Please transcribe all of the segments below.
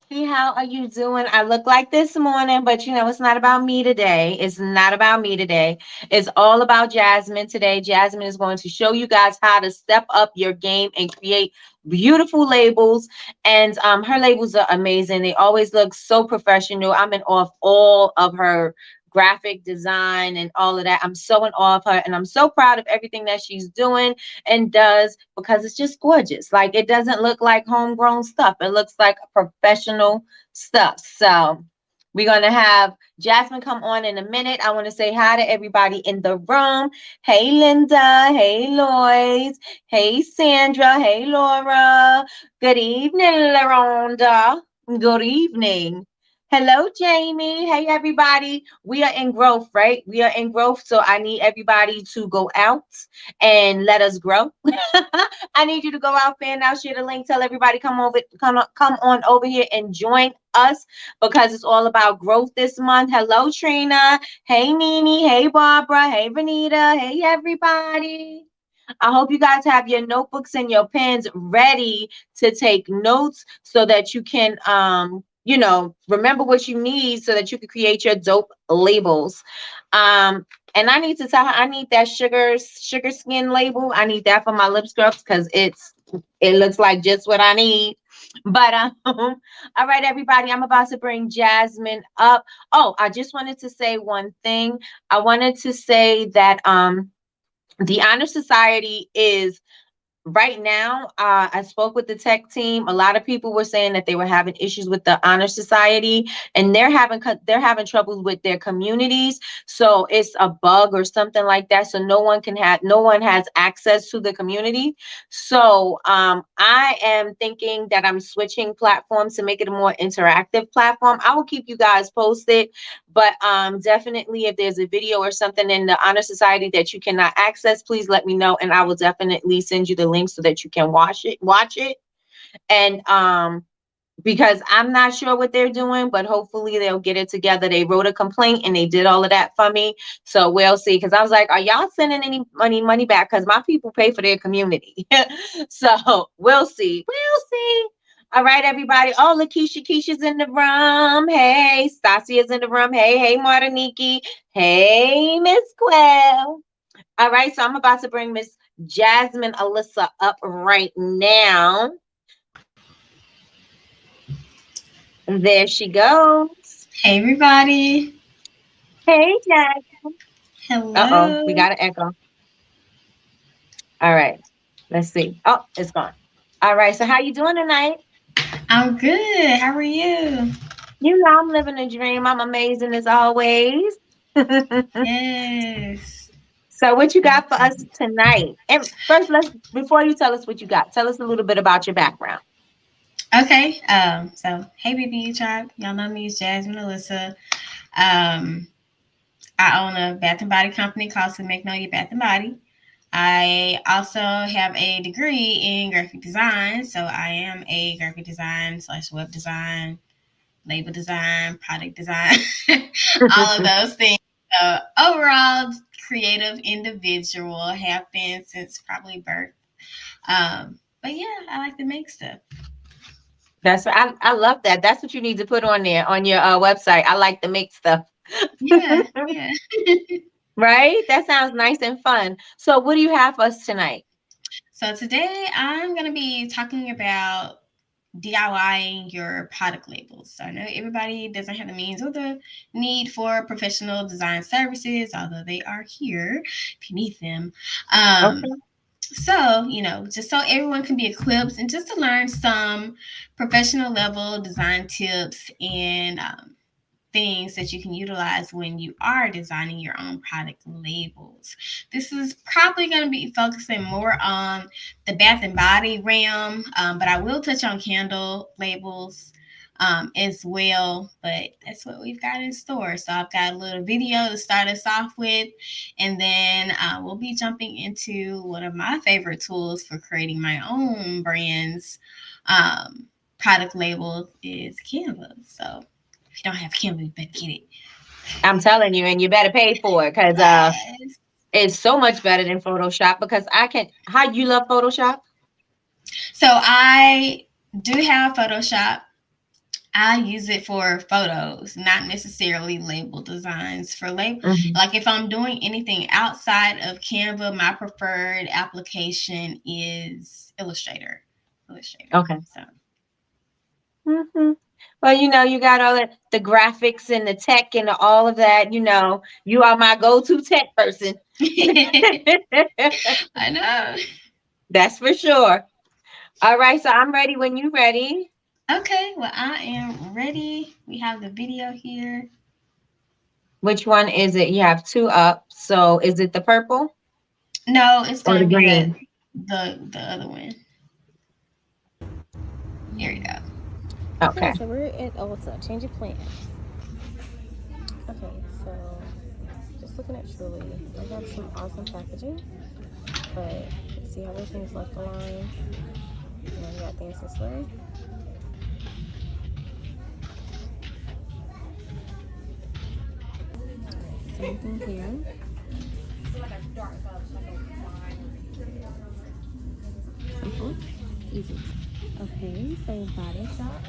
Hey, how are you doing? I look like this morning, but you know, it's not about me today. It's not about me today. It's all about Jasmine today. Jasmine is going to show you guys how to step up your game and create beautiful labels. And her labels are amazing. They always look so professional. I'm in awe of all of her graphic design and all of that. I'm so in awe of her, and I'm so proud of everything that she's doing and does because it's just gorgeous. Like it doesn't look like homegrown stuff. It looks like professional stuff. So we're gonna have Jasmine come on in a minute. I want to say hi to everybody in the room. Hey Linda, hey Lois, hey Sandra, hey Laura. Good evening, Laronda. Good evening. Hello, Jamie. Hey, everybody. We are in growth, right? We are in growth. So I need everybody to go out and let us grow. I need you to go out, fan out, share the link, tell everybody come on over here and join us because it's all about growth this month. Hello, Trina. Hey, Nene. Hey, Barbara. Hey, Renita. Hey, everybody. I hope you guys have your notebooks and your pens ready to take notes so that you can remember what you need so that you can create your dope labels. And I need to tell her I need that sugar skin label. I need that for my lip scrubs because it looks like just what I need. But all right, everybody, I'm about to bring Jasmine up. Oh, I just wanted to say one thing. I wanted to say that the Honor Society is right now. I spoke with the tech team. A lot of people were saying that they were having issues with the Honor Society, and they're having troubles with their communities. So it's a bug or something like that. So no one has access to the community. So I am thinking that I'm switching platforms to make it a more interactive platform. I will keep you guys posted, but definitely if there's a video or something in the Honor Society that you cannot access, please let me know, and I will definitely send you the link so that you can watch it. And because I'm not sure what they're doing, but hopefully they'll get it together. They wrote a complaint and they did all of that for me. So we'll see. Because I was like, are y'all sending any money back? Because my people pay for their community. So we'll see. We'll see. All right, everybody. Oh, Keisha's in the room. Hey, Stasia's in the room. Hey, Martiniki. Hey, Miss Quell. All right, so I'm about to bring Miss Jasmine Alyssa up right now. There she goes. Hey everybody. Hey, Jasmine. Uh-oh, we Hello. got an echo. All right, let's see. Oh, it's gone. All right, so how you doing tonight? I'm good. How are you? You know, I'm living a dream. I'm amazing as always. Yes. So what you got for us tonight? And first, before you tell us what you got, tell us a little bit about your background. Okay. So hey BB tribe. Y'all know me as Jasmine Alyssa. Um, I own a bath and body company called Magnolia Bath and Body. I also have a degree in graphic design, so I am a graphic design slash web design, label design, product design, all of those things. So overall, creative individual, have been since probably birth. But yeah, I like to make stuff. I love that. That's what you need to put on there on your website. I like to make stuff. Yeah, yeah. Right? That sounds nice and fun. So what do you have for us tonight? So today I'm gonna be talking about DIYing your product labels. So I know everybody doesn't have the means or the need for professional design services, although they are here if you need them. Um, Okay. so, just so everyone can be equipped and just to learn some professional level design tips and things that you can utilize when you are designing your own product labels. This is probably going to be focusing more on the bath and body realm, but I will touch on candle labels as well. But that's what we've got in store. So I've got a little video to start us off with, and then we'll be jumping into one of my favorite tools for creating my own brands. Product label is Canva. So if you don't have Canva, you better get it. I'm telling you, and you better pay for it because Yes. it's so much better than Photoshop because I can. How you love Photoshop? So I do have Photoshop. I use it for photos, not necessarily label designs. For label, Mhm. like if I'm doing anything outside of Canva, my preferred application is Illustrator. Illustrator. Okay. So Hmm. Well, you got all the graphics and the tech and all of that. You are my go-to tech person. I know. That's for sure. All right, so I'm ready when you're ready. Okay, well I am ready. We have the video here. Which one is it? You have two up. So is it the purple No, it's or the gonna be green? the other one. Here we go. Okay, Okay. so we're at, oh, what's up? Change of plans. Okay, so just looking at Truly, they have some awesome packaging, but see how everything's left aligned? You got things this way. Same thing here. Simple, easy. Okay, same body shop.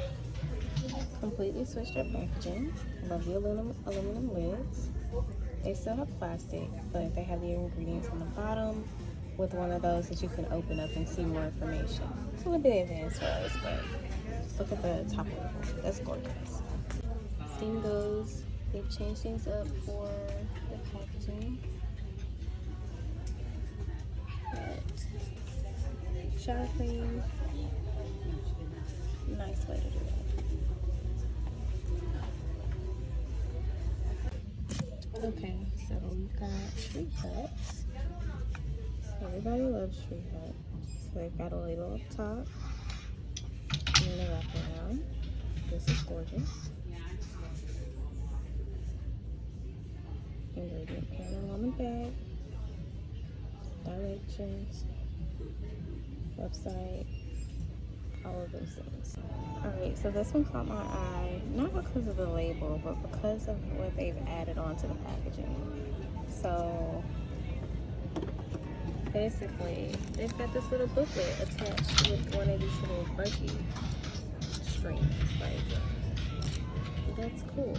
Completely switched their packaging. Love the aluminum lids. They still have plastic, but they have the ingredients on the bottom with one of those that you can open up and see more information. It's a little bit advanced for us, but just look at the top level. That's gorgeous. Same goes. They've changed things up for the packaging. But shower cream, nice way to do it. Okay, so we've got tree huts. Everybody loves tree hut. So they've got a label up top and then a wraparound. This is gorgeous. Ingredient panel on the back. Directions. Website. All of those things. Alright, so this one caught my eye. Not because of the label, but because of what they've added onto the packaging. So basically, they've got this little booklet attached with one of these little bungee strings. Like, that's cool.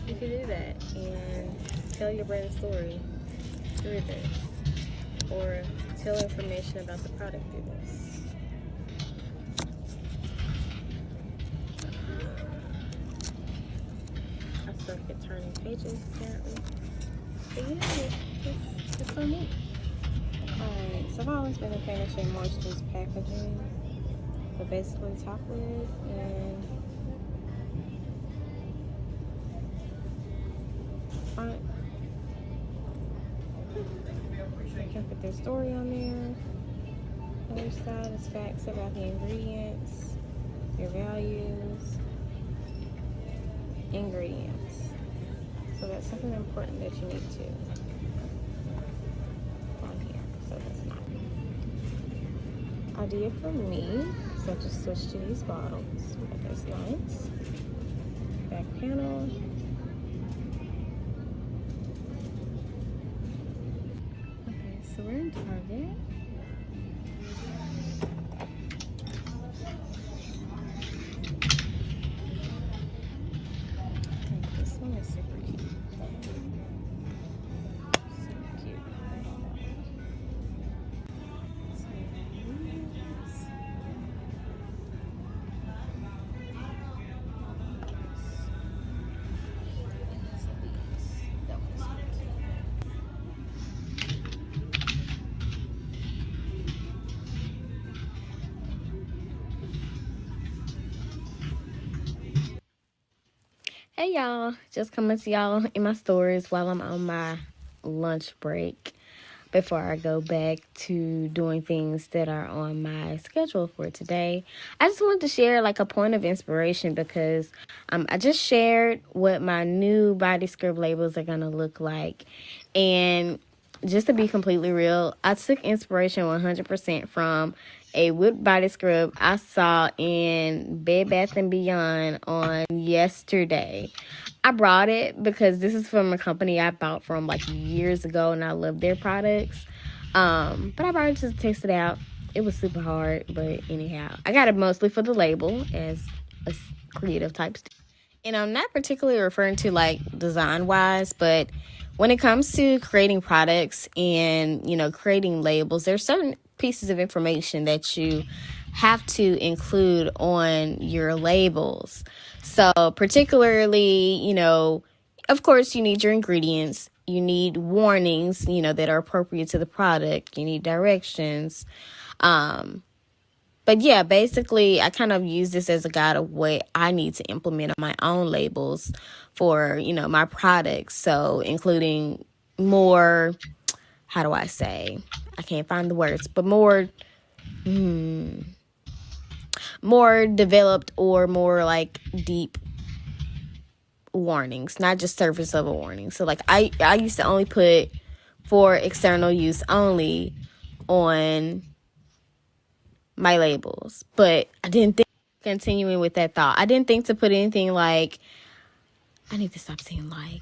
You can do that and tell your brand story through this, or tell information about the product through this. I suck at turning pages apparently, but yeah, it's so neat. Alright, so I've always been a fan of Shea Moisture's packaging, but basically top lid and front. You can put their story on there. Other side is facts about the ingredients, your values, ingredients. So that's something important that you need to on here. So that's not idea for me. So just switch to these bottles. That's nice. Back panel. Okay, so we're in Target. Okay, this one is super cute. Super cute. So these. That one's super cute. Hey y'all, just coming to y'all in my stories while I'm on my lunch break before I go back to doing things that are on my schedule for today. I just wanted to share like a point of inspiration because I just shared what my new body scrub labels are gonna look like, and just to be completely real, I took inspiration 100% from a wood body scrub I saw in Bed Bath & Beyond on yesterday. I brought it because this is from a company I bought from like years ago and I love their products. But I brought it to test it out. It was super hard, but anyhow, I got it mostly for the label, as creative type stuff. And I'm not particularly referring to like design wise, but when it comes to creating products and, creating labels, there's certain pieces of information that you have to include on your labels. So, particularly, of course, you need your ingredients, you need warnings, that are appropriate to the product, you need directions. But yeah, basically, I kind of use this as a guide of what I need to implement on my own labels for, my products. So, including more, how do I say? I can't find the words, but more developed or more like deep warnings, not just surface level warnings. So, like, I used to only put for external use only on my labels, but I didn't think, continuing with that thought, I didn't think to put anything like, I need to stop saying like,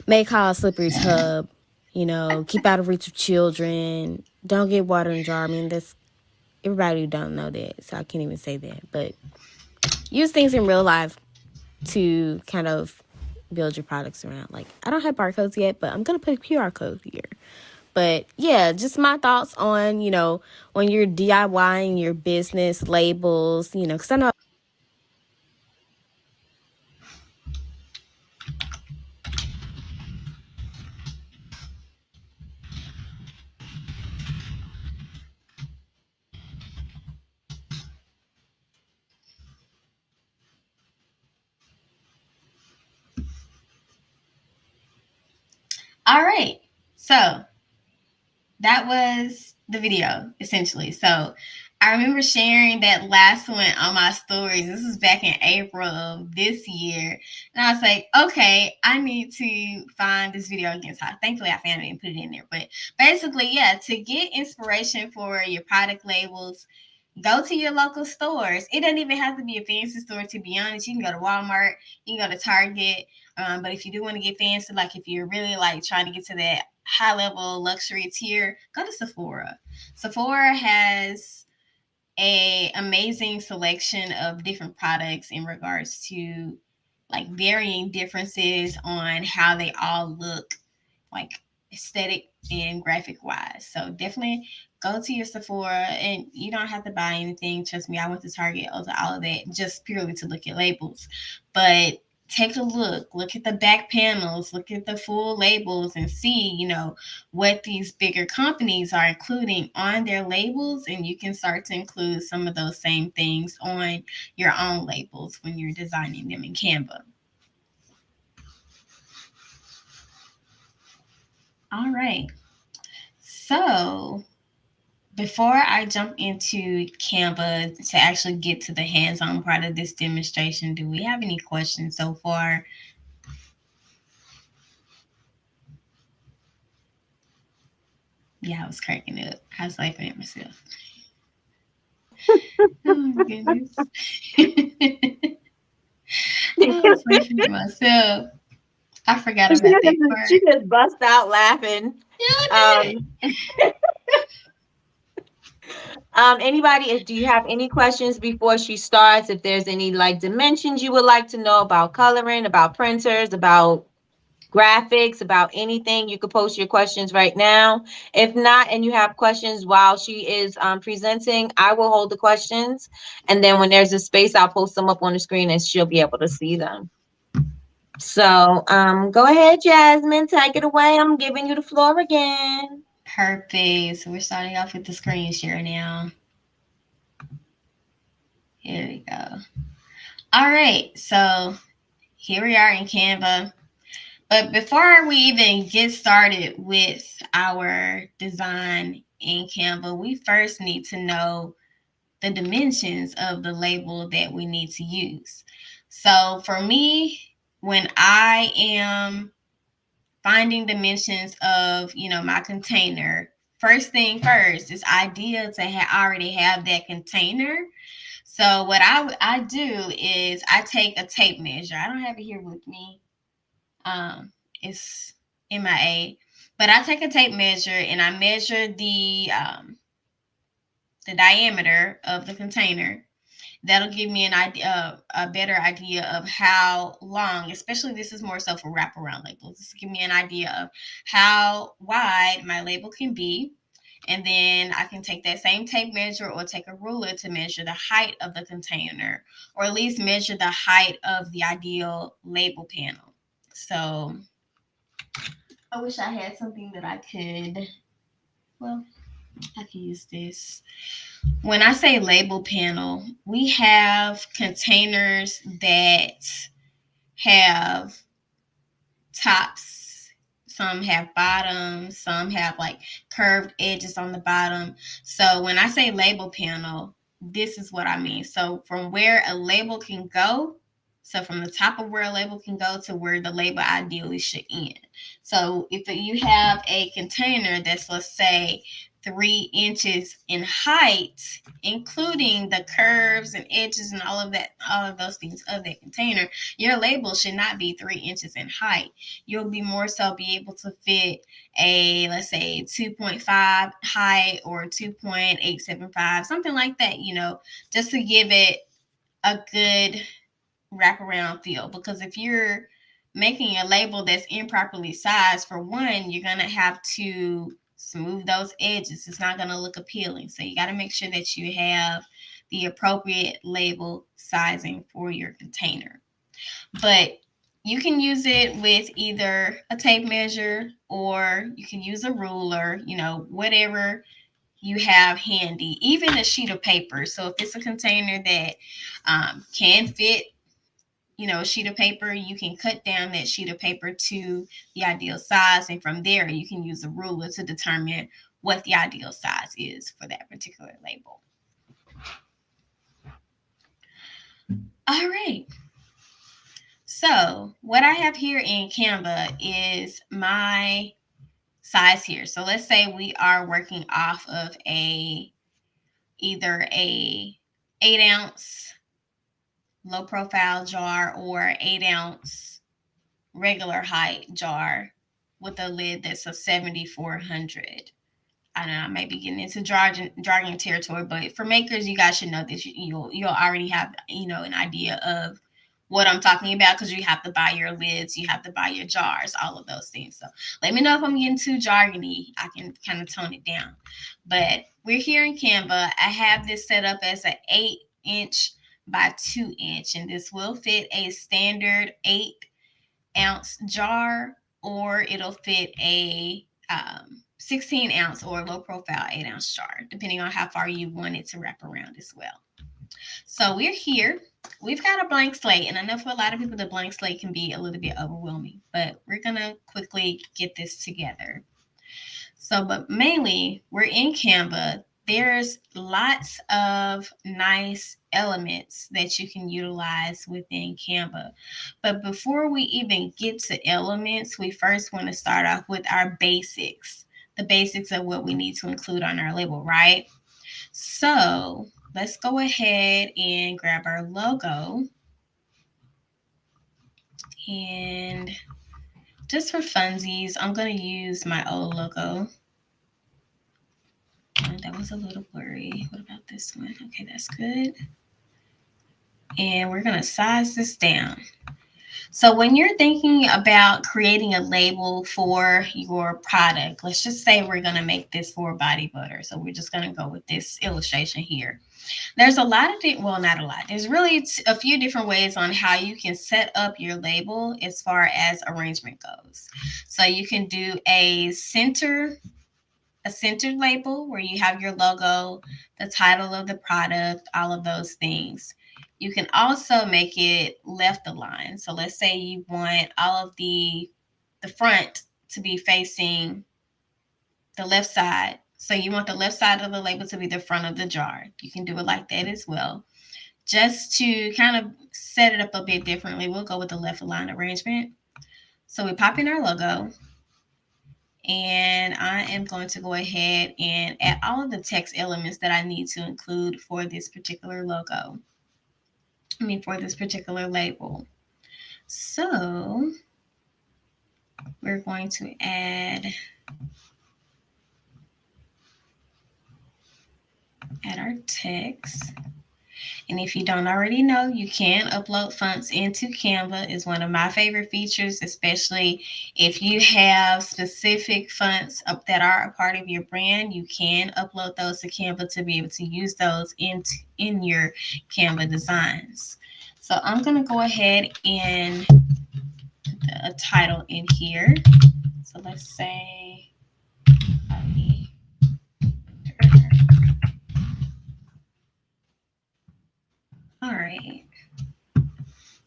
may cause slippery tub, keep out of reach of children, don't get water in jar. I mean, that's everybody who don't know that, so I can't even say that. But use things in real life to kind of build your products around. Like, I don't have barcodes yet, but I'm gonna put a QR code here. But yeah, just my thoughts on, when you're DIYing your business labels, because I know. All right. So that was the video, essentially. So I remember sharing that last one on my stories. This was back in April of this year. And I was like, okay, I need to find this video again. So thankfully I found it and put it in there. But basically, yeah, to get inspiration for your product labels, go to your local stores. It doesn't even have to be a fancy store, to be honest. You can go to Walmart, you can go to Target. But if you do want to get fancy, like if you're really like trying to get to that high level luxury tier, go to Sephora. Sephora has a amazing selection of different products in regards to like varying differences on how they all look, like aesthetic and graphic wise. So definitely go to your Sephora, and you don't have to buy anything. Trust me, I went to Target, all of that, just purely to look at labels. But take a look at the back panels, look at the full labels, and see, what these bigger companies are including on their labels. And you can start to include some of those same things on your own labels when you're designing them in Canva. All right. So before I jump into Canva to actually get to the hands-on part of this demonstration, do we have any questions so far? Yeah, I was cracking up. I was laughing at myself. Oh my goodness. I was laughing at myself. I forgot about that She part. just bust out laughing. Yeah, I did Um, Anybody, do you have any questions before she starts? If there's any like dimensions you would like to know about coloring, about printers, about graphics, about anything, you could post your questions right now. If not, and you have questions while she is presenting, I will hold the questions. And then when there's a space, I'll post them up on the screen and she'll be able to see them. So go ahead, Jasmine, take it away. I'm giving you the floor again. Perfect. So we're starting off with the screen share now. Here we go. All right. So here we are in Canva. But before we even get started with our design in Canva, we first need to know the dimensions of the label that we need to use. So for me, when I am finding dimensions of, my container, first thing first, it's ideal to already have that container. So what I do is I take a tape measure. I don't have it here with me. It's MIA, but I take a tape measure and I measure the diameter of the container. That'll give me an idea, a better idea of how long, especially this is more so for wraparound labels. This will give me an idea of how wide my label can be. And then I can take that same tape measure or take a ruler to measure the height of the container, or at least measure the height of the ideal label panel. So I wish I had something that I could, well, I can use this. When I say label panel, we have containers that have tops, some have bottoms, some have like curved edges on the bottom. So when I say label panel, this is what I mean. So from where a label can go, so from the top of where a label can go to where the label ideally should end. So if you have a container that's, let's say, 3 inches in height, including the curves and edges and all of that, all of those things of that container, your label should not be 3 inches in height. You'll be more so be able to fit a, let's say, 2.5 height or 2.875, something like that, just to give it a good wraparound feel. Because if you're making a label that's improperly sized, for one, you're going to have to smooth those edges. It's not going to look appealing. So you got to make sure that you have the appropriate label sizing for your container. But you can use it with either a tape measure or you can use a ruler, whatever you have handy, even a sheet of paper. So if it's a container that can fit, a sheet of paper, you can cut down that sheet of paper to the ideal size. And from there, you can use a ruler to determine what the ideal size is for that particular label. All right. So what I have here in Canva is my size here. So let's say we are working off of either a 8-ounce low profile jar or 8-ounce regular height jar with a lid that's a 7400. I don't know, I may be getting into jargon territory, but for makers, you guys should know this. You'll already have an idea of what I'm talking about, because you have to buy your lids, you have to buy your jars, all of those things. So let me know if I'm getting too jargony. I can kind of tone it down. But we're here in Canva. I have this set up as an 8-inch by 2-inch, and this will fit a standard 8-ounce jar, or it'll fit a 16-ounce or low profile 8-ounce jar, depending on how far you want it to wrap around as well. So we're here. We've got a blank slate, and I know for a lot of people the blank slate can be a little bit overwhelming, but we're going to quickly get this together. So, but mainly we're in Canva. There's lots of nice elements that you can utilize within Canva. But before we even get to elements, we first want to start off with our basics, the basics of what we need to include on our label, right? So let's go ahead and grab our logo. And just for funsies, I'm going to use my old logo. That was a little blurry. What about this one? Okay, that's good. And we're going to size this down. So when you're thinking about creating a label for your product, let's just say we're going to make this for body butter. So we're just going to go with this illustration here. There's a lot of, well, not a lot. There's really a few different ways on how you can set up your label as far as arrangement goes. So you can do a centered label where you have your logo, the title of the product, all of those things. You can also make it left aligned. So let's say you want all of the front to be facing the left side. So you want the left side of the label to be the front of the jar. You can do it like that as well. Just to kind of set it up a bit differently, we'll go with the left aligned arrangement. So we pop in our logo. And I am going to go ahead and add all of the text elements that I need to include for this particular logo. For this particular label. So we're going to add our text. And if you don't already know, you can upload fonts into Canva. Is one of my favorite features, especially if you have specific fonts up that are a part of your brand. You can upload those to Canva to be able to use those in your Canva designs. So I'm going to go ahead and put a title in here. So let's say all right.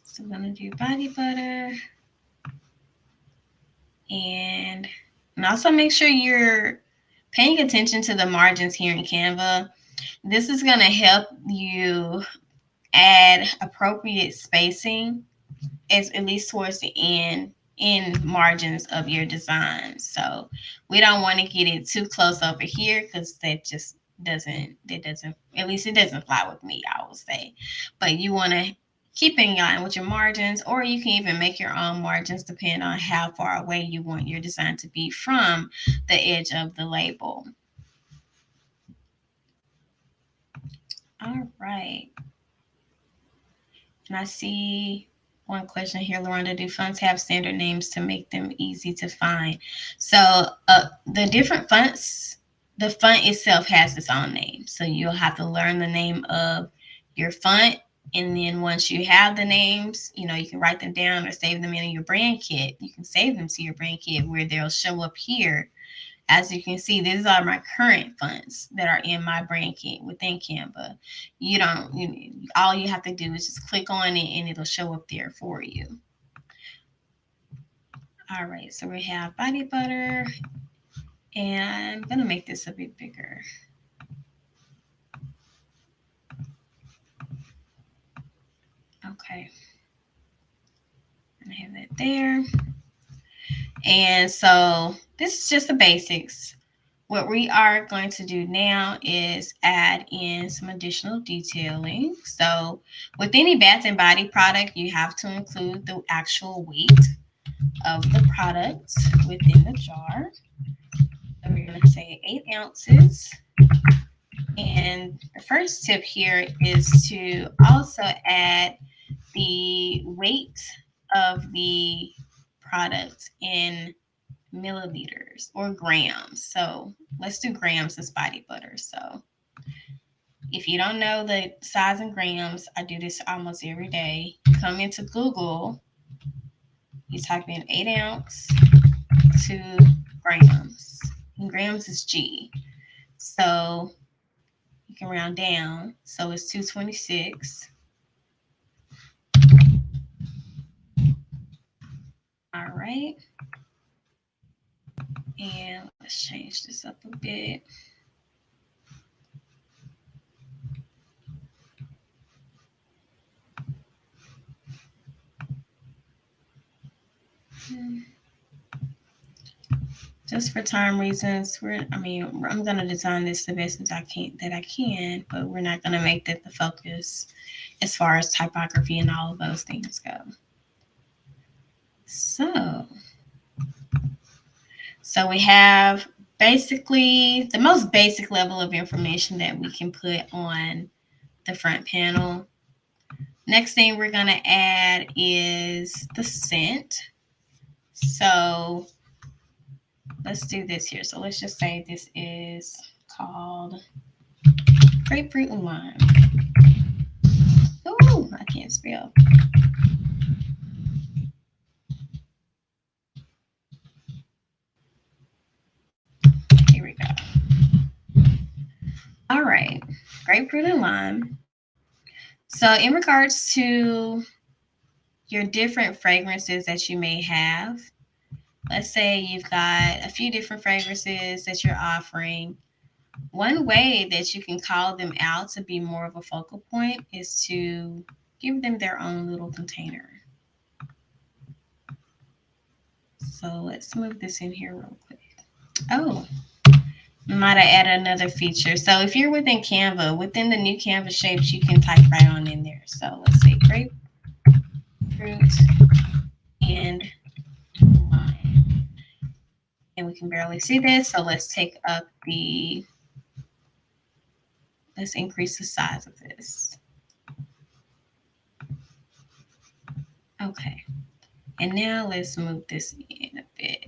So I'm going to do body butter. And also make sure you're paying attention to the margins here in Canva. This is going to help you add appropriate spacing, at least towards the end in margins of your design. So we don't want to get it too close over here because that doesn't at least it doesn't fly with me, I will say. But you want to keep in line with your margins, or you can even make your own margins depending on how far away you want your design to be from the edge of the label. All right. And I see one question here, Loranda. Do fonts have standard names to make them easy to find? So the different fonts, the font itself has its own name. So you'll have to learn the name of your font. And then once you have the names, you can write them down or save them in your brand kit. You can save them to your brand kit where they'll show up here. As you can see, these are my current fonts that are in my brand kit within Canva. All you have to do is just click on it and it'll show up there for you. All right, so we have body butter, and I'm gonna make this a bit bigger. Okay, I have that there. And so this is just the basics. What we are going to do now is add in some additional detailing. So with any bath and body product, you have to include the actual weight of the product within the jar. So we're going to say 8 ounces. And the first tip here is to also add the weight of the product in milliliters or grams. So let's do grams as body butter. So if you don't know the size in grams, I do this almost every day. Come into Google, you type in 8 ounce to grams. And grams is G. So you can round down. So it's 226. All right. And let's change this up a bit. Just for time reasons, I'm gonna design this the best as I can, but we're not gonna make that the focus as far as typography and all of those things go. So we have basically the most basic level of information that we can put on the front panel. Next thing we're gonna add is the scent. So let's do this here. So let's just say this is called grapefruit and lime. Ooh, I can't spell. Here we go. All right, grapefruit and lime. So in regards to your different fragrances that you may have, let's say you've got a few different fragrances that you're offering. One way that you can call them out to be more of a focal point is to give them their own little container. So let's move this in here real quick. Oh, might have added another feature. So if you're within Canva, within the new Canva shapes, you can type right on in there. So let's say grapefruit and lime. And we can barely see this. So let's increase the size of this. Okay. And now let's move this in a bit.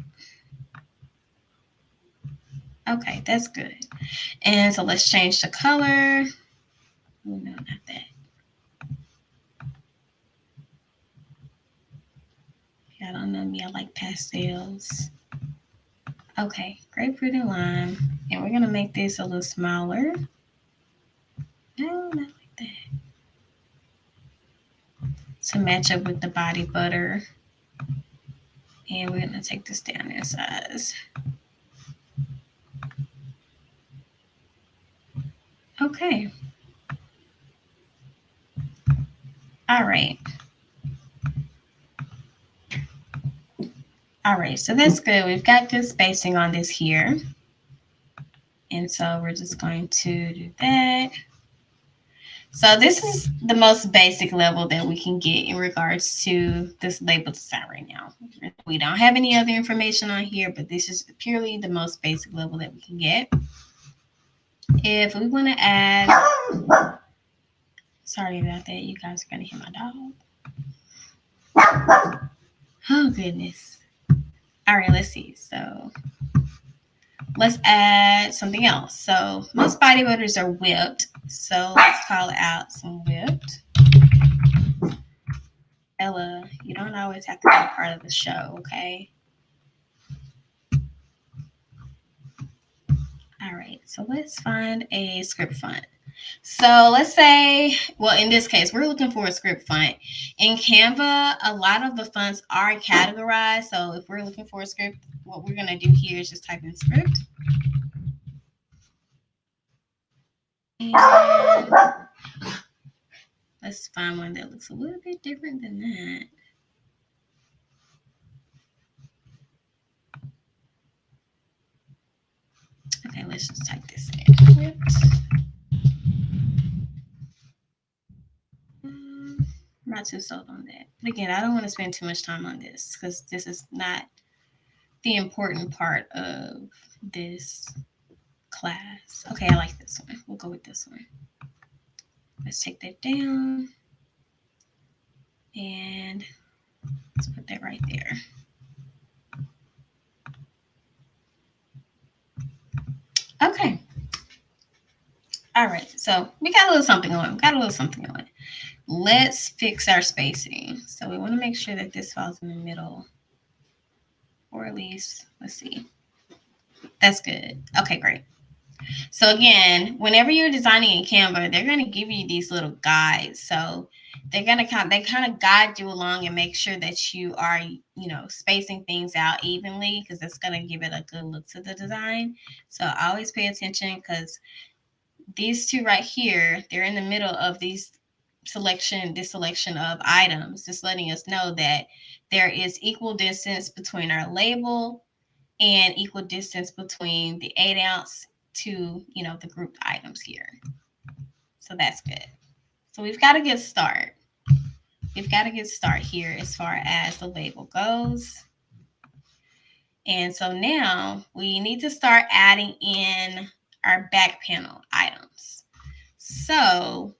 Okay, that's good. And so let's change the color. Oh, no, not that. I don't know me, I like pastels. Okay, grapefruit and lime. And we're going to make this a little smaller. No, not like that. To match up with the body butter. And we're going to take this down in size. Okay. All right. All right, so that's good. We've got good spacing on this here. And so we're just going to do that. So this is the most basic level that we can get in regards to this label design right now. We don't have any other information on here, but this is purely the most basic level that we can get. If we want to add, sorry about that, you guys are going to hear my dog. Oh, goodness. All right, let's see. So let's add something else. So most body butters are whipped. So let's call out some whipped. Ella, you don't always have to be a part of the show, okay? All right, so let's find a script font. So let's say, well, in this case, we're looking for a script font. In Canva, a lot of the fonts are categorized. So if we're looking for a script, what we're going to do here is just type in script. And let's find one that looks a little bit different than that. Okay, let's just type this in. Not too sold on that. But again, I don't want to spend too much time on this because this is not the important part of this class. Okay, I like this one. We'll go with this one. Let's take that down. And let's put that right there. Okay. All right. So we got a little something on. Let's fix our spacing. So we want to make sure that this falls in the middle. Or at least, let's see. That's good. Okay, great. So again, whenever you're designing in Canva, they're going to give you these little guides. So they kind of guide you along and make sure that you are, spacing things out evenly, because that's going to give it a good look to the design. So always pay attention, because these two right here, they're in the middle of this selection of items, just letting us know that there is equal distance between our label and equal distance between the 8-ounce to, the grouped items here. So that's good. So we've got a good start. Here as far as the label goes. And so now we need to start adding in our back panel items. So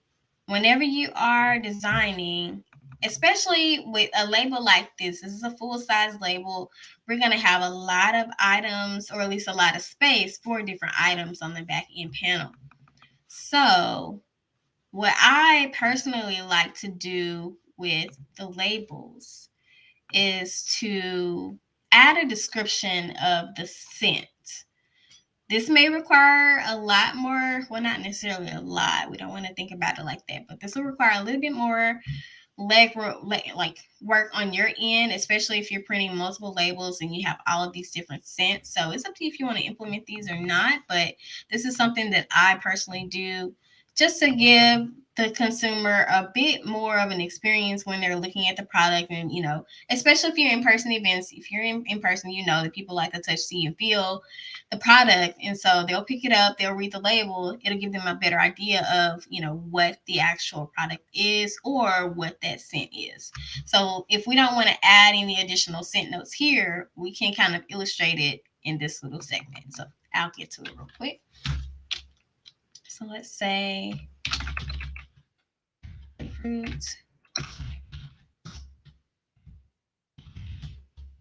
whenever you are designing, especially with a label like this is a full-size label, we're going to have a lot of items, or at least a lot of space for different items on the back end panel. So what I personally like to do with the labels is to add a description of the scent. This may require a lot more, well, not necessarily a lot. We don't want to think about it like that, but this will require a little bit more work on your end, especially if you're printing multiple labels and you have all of these different scents. So it's up to you if you want to implement these or not, but this is something that I personally do just to give the consumer a bit more of an experience when they're looking at the product. And, especially if you're in person events, if you're in person, that people like to touch, see, and feel the product. And so they'll pick it up, they'll read the label. It'll give them a better idea of, what the actual product is or what that scent is. So if we don't want to add any additional scent notes here, we can kind of illustrate it in this little segment. So I'll get to it real quick. So let's say fruits.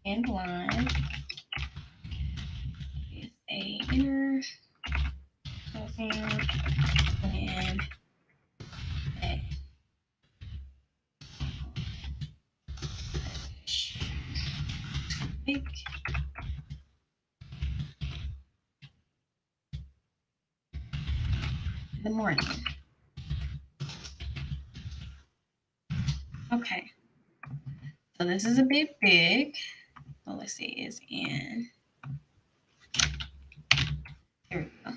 and line with a inner closing and a big in the morning. Okay, so this is a bit big. Well, let's see, it's in. Here we go.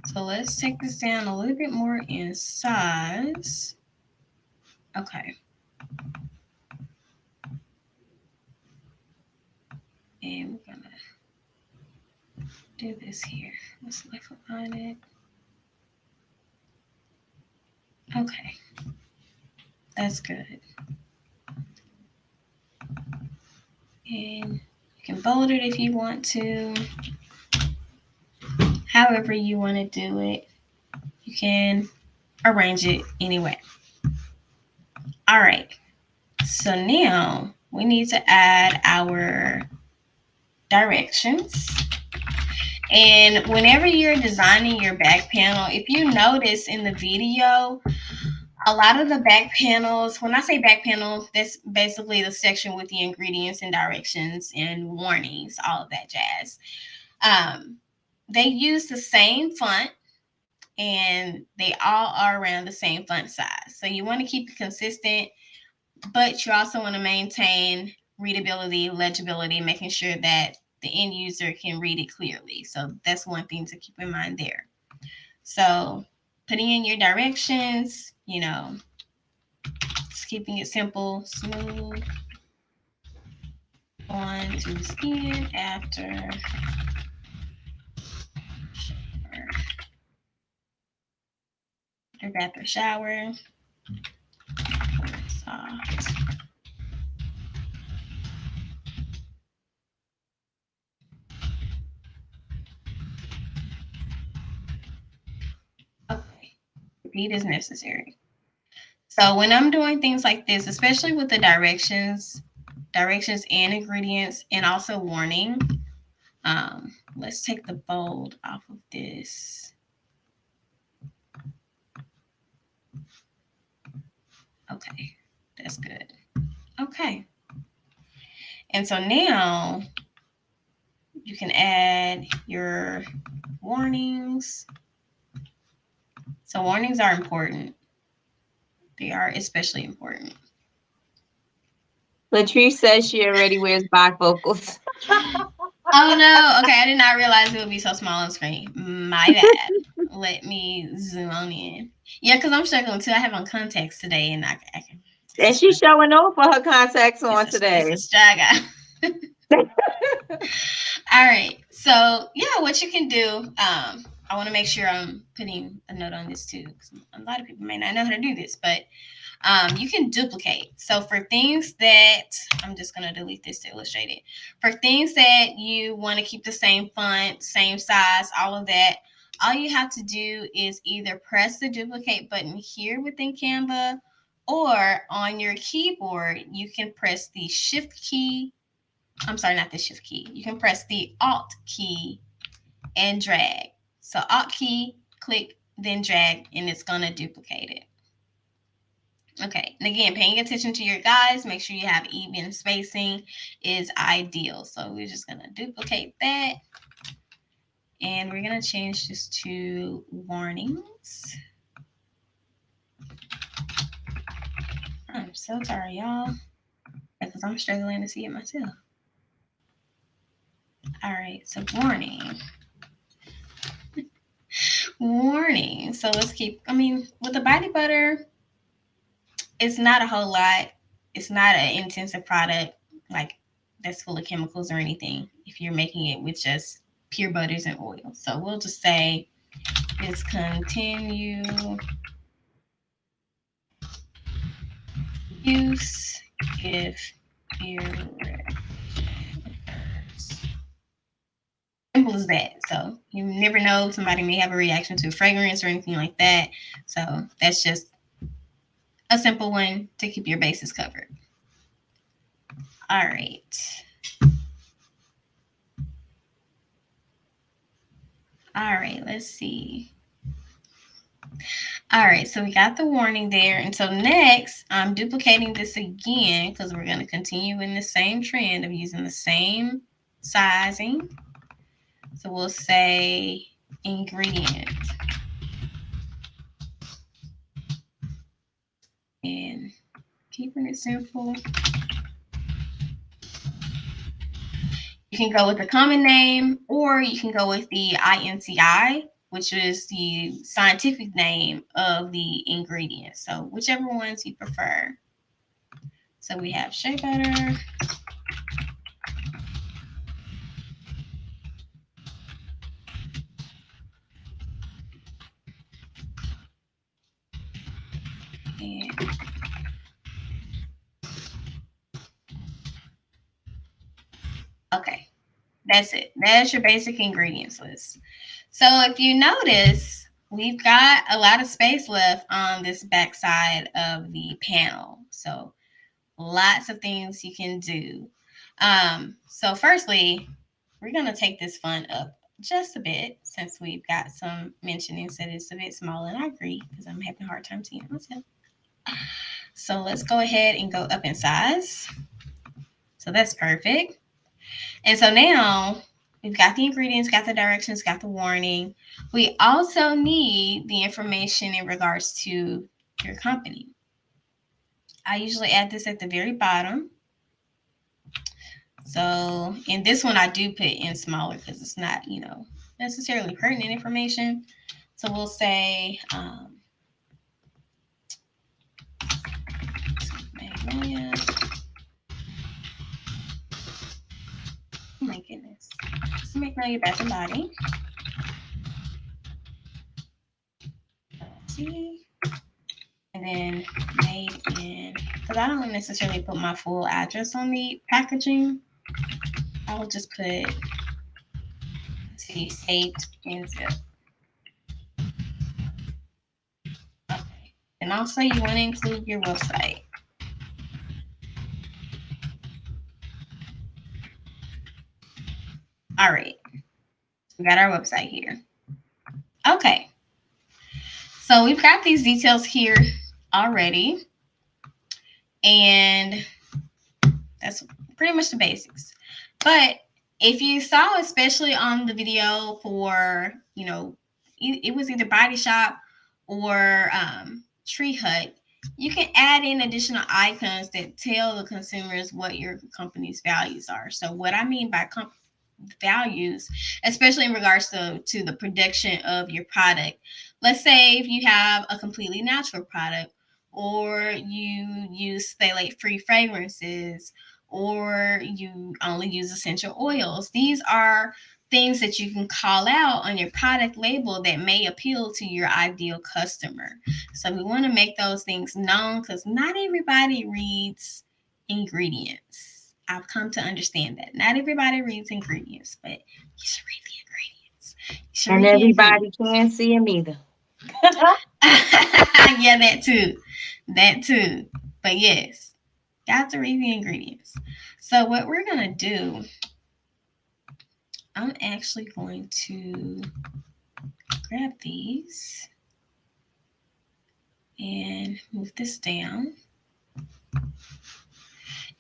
So let's take this down a little bit more in size. Okay. And we're gonna do this here. Let's left align it. Okay, that's good. And you can bold it if you want to. However you want to do it, you can arrange it anyway. All right, so now we need to add our directions. And whenever you're designing your back panel, if you notice in the video, a lot of the back panels, when I say back panel, that's basically the section with the ingredients and directions and warnings, all of that jazz. They use the same font and they all are around the same font size. So you want to keep it consistent, but you also want to maintain readability, legibility, making sure that the end user can read it clearly. So that's one thing to keep in mind there. So putting in your directions, just keeping it simple, smooth, on to skin after bath or shower. Soft. Okay. Repeat is necessary. So when I'm doing things like this, especially with the directions and ingredients, and also warning, let's take the bold off of this. Okay, that's good. Okay. And so now you can add your warnings. So warnings are important. They are especially important. Latrice says she already wears bifocals. Oh no. Okay, I did not realize it would be so small on screen. My bad. Let me zoom on in. Yeah, because I'm struggling too. I have on contacts today and I can And she's showing off for her contacts on today. It's a struggle. All right. So yeah, what you can do, I want to make sure I'm putting a note on this too, because a lot of people may not know how to do this, but you can duplicate. So for things that, I'm just going to delete this to illustrate it. For things that you want to keep the same font, same size, all of that, all you have to do is either press the duplicate button here within Canva, or on your keyboard, you can press the shift key. I'm sorry, not the shift key. You can press the alt key and drag. So alt key, click, then drag, and it's going to duplicate it. Okay, and again, paying attention to your guides, make sure you have even spacing is ideal. So we're just going to duplicate that. And we're going to change this to warnings. I'm so sorry, y'all, because I'm struggling to see it myself. All right, so warning. Warning. So let's keep, with the body butter, it's not a whole lot. It's not an intensive product like that's full of chemicals or anything if you're making it with just pure butters and oil. So we'll just say discontinue use if simple as that. So you never know, somebody may have a reaction to a fragrance or anything like that. So that's just a simple one to keep your bases covered. All right. All right, let's see. All right, so we got the warning there. And so next, I'm duplicating this again because we're going to continue in the same trend of using the same sizing. So we'll say ingredient. And keeping it simple. You can go with the common name, or you can go with the INCI, which is the scientific name of the ingredient. So whichever ones you prefer. So we have shea butter. And okay, that's it. That's your basic ingredients list. So if you notice, we've got a lot of space left on this back side of the panel. So lots of things you can do. So firstly, we're going to take this font up just a bit since we've got some mentionings that it's a bit small, and I agree because I'm having a hard time seeing it myself. So let's go ahead and go up in size. So that's perfect. And so now we've got the ingredients, got the directions, got the warning. We also need the information in regards to your company. I usually add this at the very bottom. So in this one, I do put in smaller because it's not, necessarily pertinent information. So we'll say Magnolia. Oh my goodness. Magnolia Bath and Body. See? And then made in, because I don't necessarily put my full address on the packaging. I will just put city, state, and zip. Okay. And also you want to include your website. All right. We got our website here. Okay. So we've got these details here already. And that's pretty much the basics. But if you saw, especially on the video for, it was either Body Shop or Tree Hut, you can add in additional icons that tell the consumers what your company's values are. So what I mean by values, especially in regards to the production of your product. Let's say if you have a completely natural product, or you use phthalate-free fragrances, or you only use essential oils. These are things that you can call out on your product label that may appeal to your ideal customer. So we want to make those things known because not everybody reads ingredients. I've come to understand that. Not everybody reads ingredients, but you should read the ingredients. And everybody can't see them either. Yeah, that too. That too. But yes, got to read the ingredients. So what we're going to do, I'm actually going to grab these and move this down.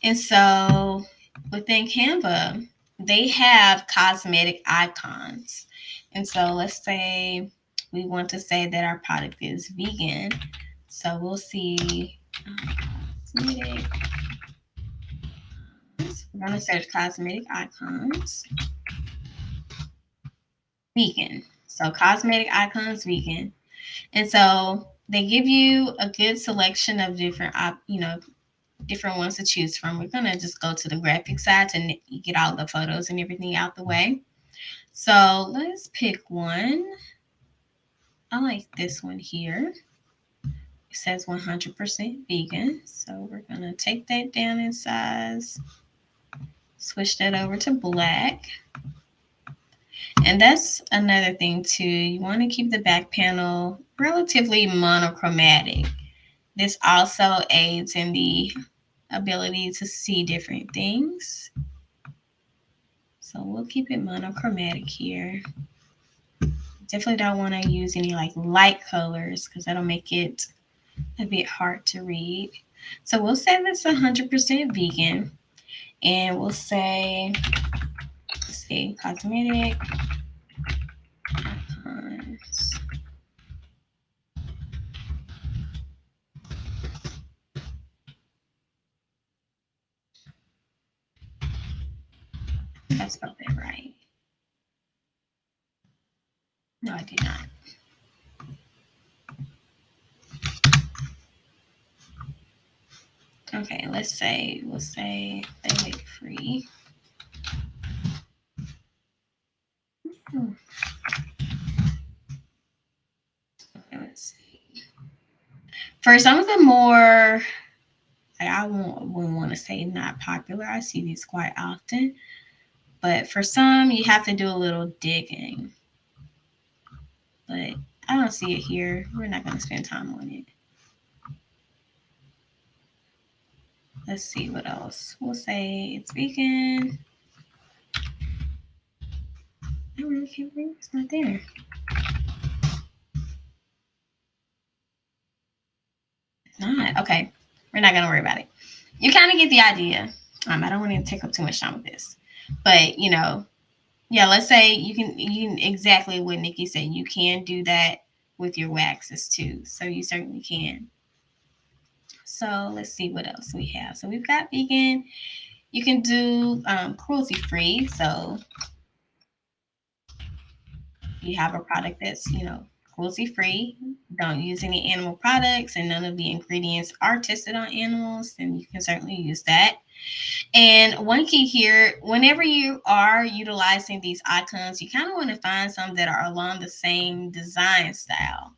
And so within Canva, they have cosmetic icons. And so let's say we want to say that our product is vegan. So we'll see cosmetic. We're going to search cosmetic icons. Vegan. So cosmetic icons, vegan. And so they give you a good selection of different, different ones to choose from. We're going to just go to the graphic side to get all the photos and everything out the way. So let's pick one. I like this one here. It says 100% vegan. So we're going to take that down in size, switch that over to black. And that's another thing too. You want to keep the back panel relatively monochromatic. This also aids in the ability to see different things. So we'll keep it monochromatic here. Definitely don't want to use any like light colors because that'll make it a bit hard to read. So we'll say that's 100% vegan, and we'll say, let's see, cosmetic icons. I spelled that right. No, I did not. Okay, we'll say phthalate free. Hmm. Okay, let's see. For some of the more, wouldn't want to say not popular. I see these quite often, but for some, you have to do a little digging. But I don't see it here. We're not going to spend time on it. Let's see what else. We'll say it's vegan. I really can't believe it's not there. It's not. Okay. We're not going to worry about it. You kind of get the idea. I don't want to take up too much time with this. But, yeah, let's say you can exactly what Nikki said. You can do that with your waxes too. So you certainly can. So let's see what else we have. So we've got vegan. You can do cruelty free. So you have a product that's, cruelty free, don't use any animal products, and none of the ingredients are tested on animals, then you can certainly use that. And one key here, whenever you are utilizing these icons, you kind of want to find some that are along the same design style.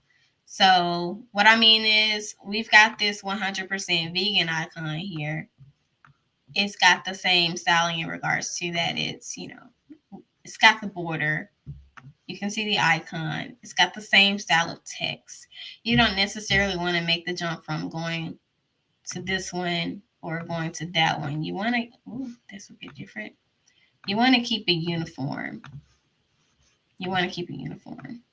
So what I mean is we've got this 100% vegan icon here. It's got the same styling in regards to that. It's got the border. You can see the icon. It's got the same style of text. You don't necessarily want to make the jump from going to this one or going to that one. You want to, this will be different. You want to keep it uniform. You want to keep it uniform.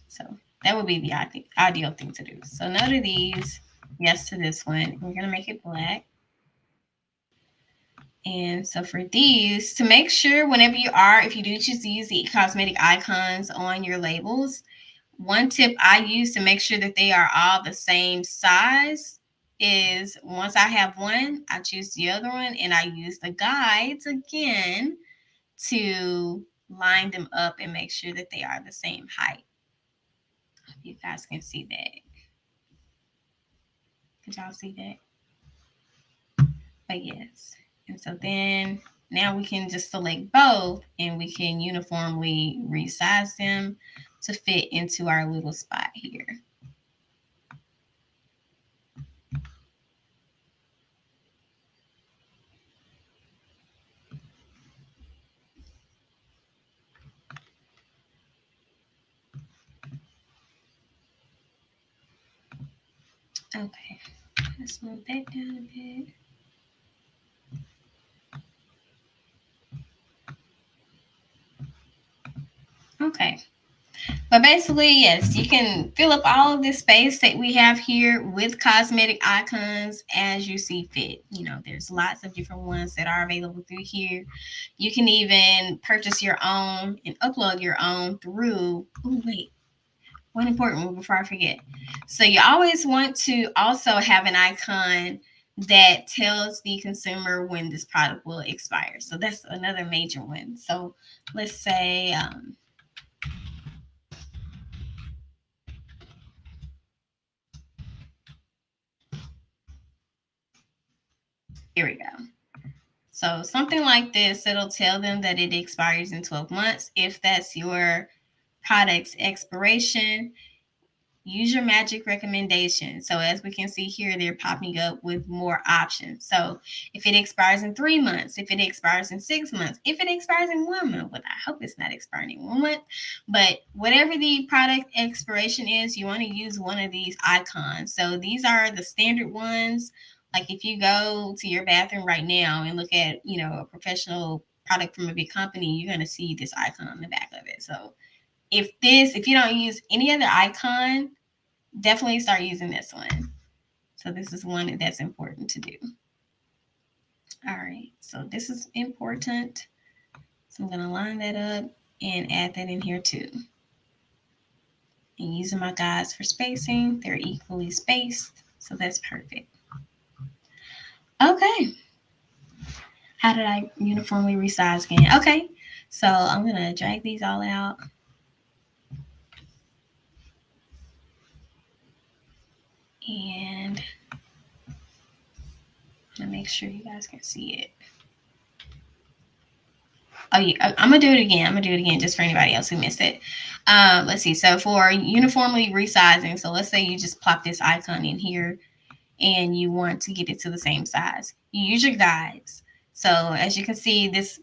So that would be the ideal thing to do. So no to these, yes to this one. We're going to make it black. And so for these, to make sure whenever if you do choose to use the cosmetic icons on your labels, one tip I use to make sure that they are all the same size is once I have one, I choose the other one and I use the guides again to line them up and make sure that they are the same height. You guys can see that. Could y'all see that? But yes. And so then now we can just select both and we can uniformly resize them to fit into our little spot here. Okay, let's move that down a bit. Okay. But basically, yes, you can fill up all of this space that we have here with cosmetic icons as you see fit. There's lots of different ones that are available through here. You can even purchase your own and upload your own through. Oh, wait. One important one before I forget. So you always want to also have an icon that tells the consumer when this product will expire. So that's another major one. So let's say, here we go. So something like this, it'll tell them that it expires in 12 months. If that's your product's expiration, use your magic recommendation. So as we can see here, they're popping up with more options. So if it expires in 3 months, if it expires in 6 months, if it expires in 1 month, well, I hope it's not expiring in 1 month, but whatever the product expiration is, you want to use one of these icons. So these are the standard ones. Like if you go to your bathroom right now and look at, a professional product from a big company, you're going to see this icon on the back of it. So if you don't use any other icon, definitely start using this one. So this is one that's important to do. All right, so this is important. So I'm going to line that up and add that in here too. And using my guides for spacing, they're equally spaced, so that's perfect. Okay. How did I uniformly resize again? Okay, so I'm going to drag these all out. And I'm going to make sure you guys can see it. Oh, yeah, I'm going to do it again. I'm going to do it again just for anybody else who missed it. Let's see. So for uniformly resizing, so let's say you just plop this icon in here and you want to get it to the same size. You use your guides. So as you can see, this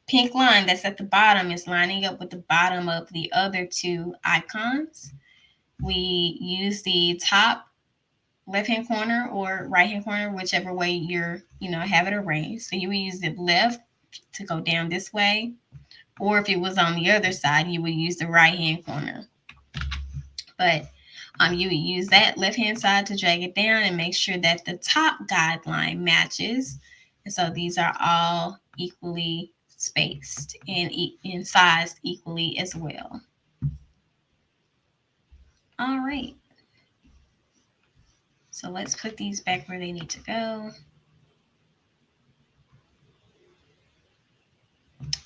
pink line that's at the bottom is lining up with the bottom of the other two icons. We use the top left-hand corner or right-hand corner, whichever way you're, have it arranged. So you would use the left to go down this way, or if it was on the other side, you would use the right-hand corner. But you would use that left-hand side to drag it down and make sure that the top guideline matches. And so these are all equally spaced and sized equally as well. All right. So let's put these back where they need to go.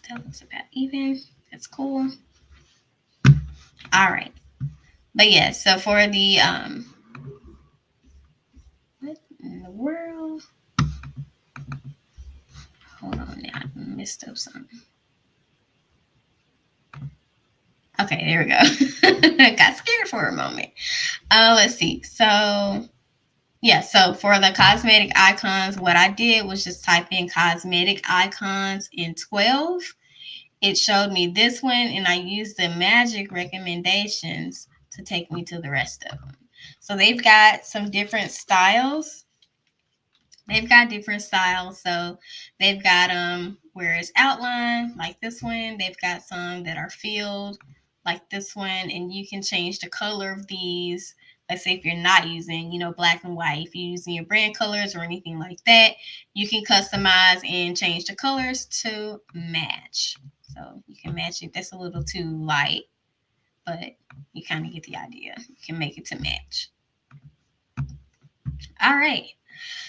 That looks about even. That's cool. All right. But yeah, so for the what in the world? Hold on now, I messed up something. Okay, there we go. Got scared for a moment. Let's see. So yeah, so for the cosmetic icons, what I did was just type in cosmetic icons in 12. It showed me this one, and I used the magic recommendations to take me to the rest of them. So they've got some different styles. So they've got where it's outlined, like this one. They've got some that are filled, like this one, and you can change the color of these. Let's say if you're not using, black and white, if you're using your brand colors or anything like that, you can customize and change the colors to match. So you can match it. That's a little too light, but you kind of get the idea. You can make it to match. All right.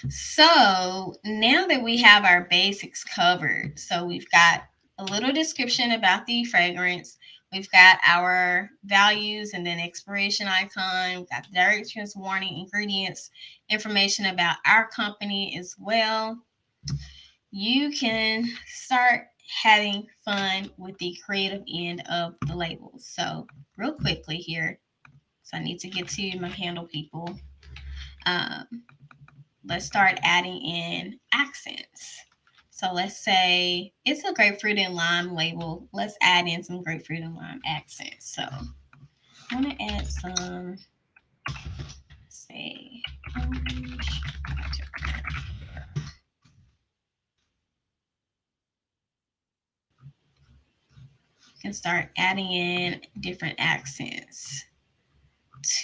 So now that we have our basics covered, so we've got a little description about the fragrance. We've got our values and then expiration icon. We've got the directions, warning, ingredients, information about our company as well. You can start having fun with the creative end of the labels. So real quickly here, so I need to get to my handle people. Let's start adding in accents. So let's say it's a grapefruit and lime label. Let's add in some grapefruit and lime accents. So I want to add some, say, orange. You can start adding in different accents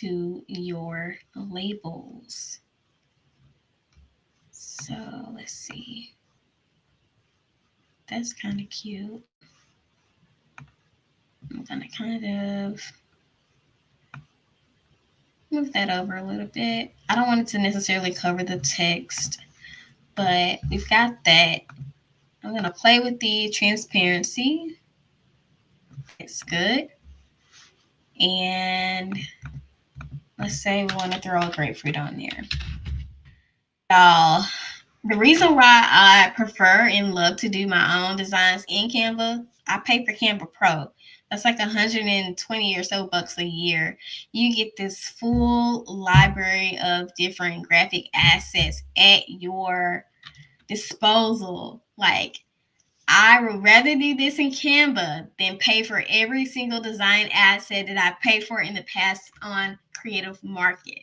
to your labels. So let's see. That's kind of cute. I'm going to kind of move that over a little bit. I don't want it to necessarily cover the text, but we've got that. I'm going to play with the transparency. It's good. And let's say we want to throw a grapefruit on there. Y'all, the reason why I prefer and love to do my own designs in Canva, I pay for Canva Pro. That's like 120 or so bucks a year. You get this full library of different graphic assets at your disposal. Like, I would rather do this in Canva than pay for every single design asset that I paid for in the past on Creative Market.